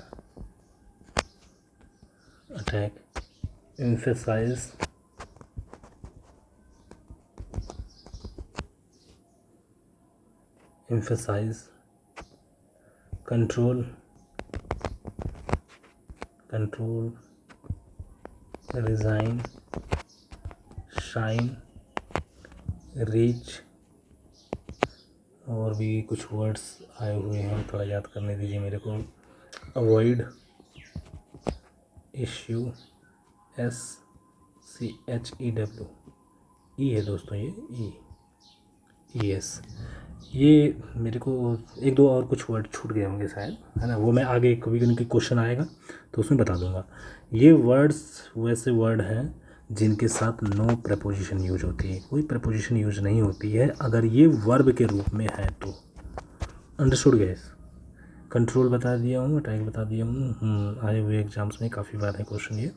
attack. Emphasise emphasise, control, control, resign, shine, reach, और भी कुछ वर्ड्स आए हुए हैं, थोड़ा याद करने दीजिए मेरे को। अवॉइड, इश्यू, SCHEW, ई है दोस्तों, ये ES। ये मेरे को एक दो और कुछ वर्ड छूट गए होंगे शायद, है ना, वो मैं आगे कभी उनकी क्वेश्चन आएगा तो उसमें बता दूंगा। ये वर्ड्स वैसे वर्ड हैं जिनके साथ नो प्रेपोजिशन यूज होती है, कोई प्रेपोजिशन यूज नहीं होती है अगर ये वर्ब के रूप में है तो। Understood guys? कंट्रोल बता दिया हूँ, अटैक बता दिया हूँ, आए हुए एग्जाम्स में काफ़ी बार है क्वेश्चन ये।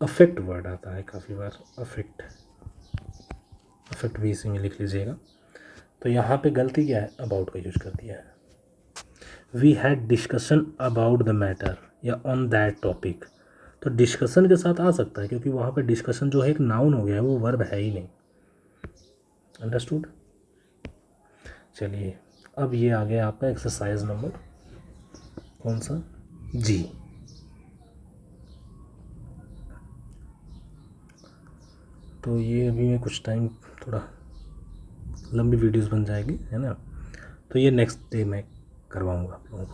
अफेक्ट वर्ड आता है काफ़ी बार, अफेक्ट, अफेक्ट भी इसी में लिख लीजिएगा। तो यहाँ पे गलती क्या है, अबाउट का यूज कर दिया है। We had discussion about the matter या ऑन दैट टॉपिक, तो डिस्कशन के साथ आ सकता है क्योंकि वहाँ पे डिस्कशन जो है एक नाउन हो गया है, वो वर्ब है ही नहीं। अंडरस्टूड? चलिए, अब ये आ गया आपका एक्सरसाइज नंबर कौन सा, जी। तो ये अभी मैं कुछ टाइम, थोड़ा लंबी वीडियोस बन जाएगी, है ना, तो ये नेक्स्ट डे मैं करवाऊँगा आप लोगों को।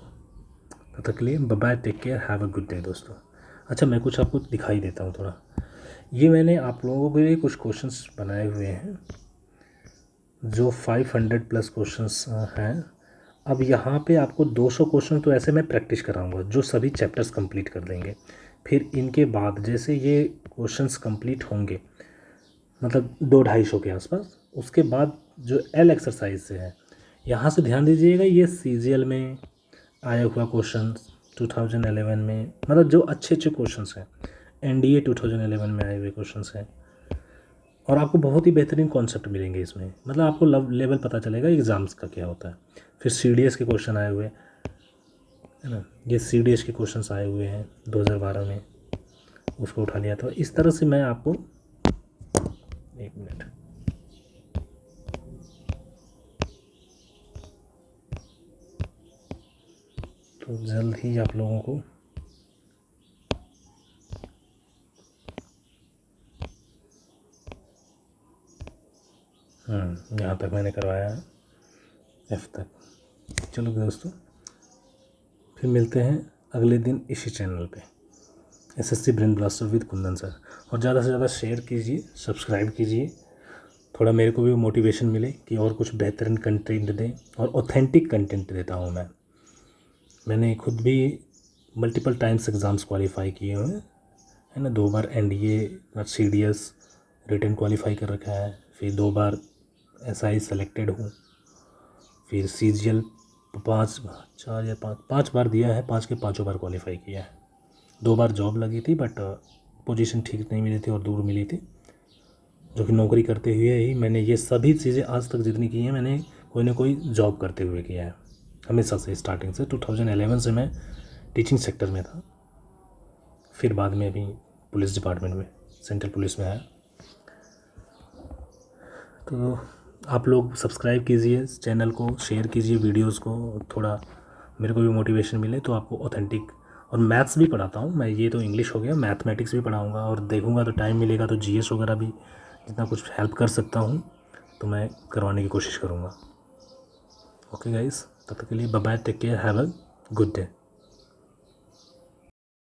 तब तक के लिए bye bye, take care, have a good day दोस्तों। अच्छा, मैं कुछ आपको दिखाई देता हूँ थोड़ा। ये मैंने आप लोगों के लिए कुछ क्वेश्चंस बनाए हुए हैं जो 500 प्लस क्वेश्चंस हैं। अब यहाँ पे आपको 200 क्वेश्चन तो ऐसे मैं प्रैक्टिस कराऊंगा जो सभी चैप्टर्स कंप्लीट कर देंगे। फिर इनके बाद जैसे ये क्वेश्चंस कंप्लीट होंगे, मतलब 200-250 के आसपास, उसके बाद जो एल एक्सरसाइज से है, यहाँ से ध्यान दीजिएगा, ये CGL में आया हुआ क्वेश्चन 2011 में, मतलब जो अच्छे अच्छे क्वेश्चंस हैं, NDA 2011 में आए हुए क्वेश्चंस हैं, और आपको बहुत ही बेहतरीन कॉन्सेप्ट मिलेंगे इसमें, मतलब आपको लेवल पता चलेगा एग्ज़ाम्स का क्या होता है। फिर CDS के क्वेश्चन आए हुए, है ना, ये CDS के क्वेश्चंस आए हुए हैं 2012 में, उसको उठा लिया था। इस तरह से मैं आपको, एक मिनट, तो जल्द ही आप लोगों को यहाँ तक मैंने करवाया है, F तक। चलो दोस्तों, फिर मिलते हैं अगले दिन इसी चैनल पे, SSC brain blaster with Kundan sir. और ज़्यादा से ज़्यादा शेयर कीजिए, सब्सक्राइब कीजिए, थोड़ा मेरे को भी मोटिवेशन मिले कि और कुछ बेहतरीन कंटेंट दें, और ऑथेंटिक कंटेंट देता हूँ मैंने खुद भी मल्टीपल टाइम्स एग्ज़ाम्स क्वालिफाई किए हुए हैं, है ना, 2 बार NDA और CDS रिटन क्वालिफाई कर रखा है, फिर 2 बार SI सेलेक्टेड हूँ, फिर CGL 5 बार दिया है, 5 के 5 बार क्वालिफाई किया है। 2 बार जॉब लगी थी बट पोजीशन ठीक नहीं मिली थी और दूर मिली थी, जो कि नौकरी करते हुए ही मैंने ये सभी चीज़ें आज तक जितनी की हैं, मैंने कोई ना कोई जॉब करते हुए किया है हमेशा से। स्टार्टिंग से 2011 से मैं टीचिंग सेक्टर में था, फिर बाद में अभी पुलिस डिपार्टमेंट में, सेंट्रल पुलिस में आया। तो आप लोग सब्सक्राइब कीजिए चैनल को, शेयर कीजिए वीडियोस को, थोड़ा मेरे को भी मोटिवेशन मिले तो आपको ऑथेंटिक। और मैथ्स भी पढ़ाता हूँ मैं, ये तो इंग्लिश हो गया, मैथमेटिक्स भी पढ़ाऊँगा, और देखूँगा तो टाइम मिलेगा तो GS वगैरह भी जितना कुछ हेल्प कर सकता हूँ तो मैं करवाने की कोशिश करूँगा। ओके गाइस, तब तक के लिए bye bye, take care, have a good day.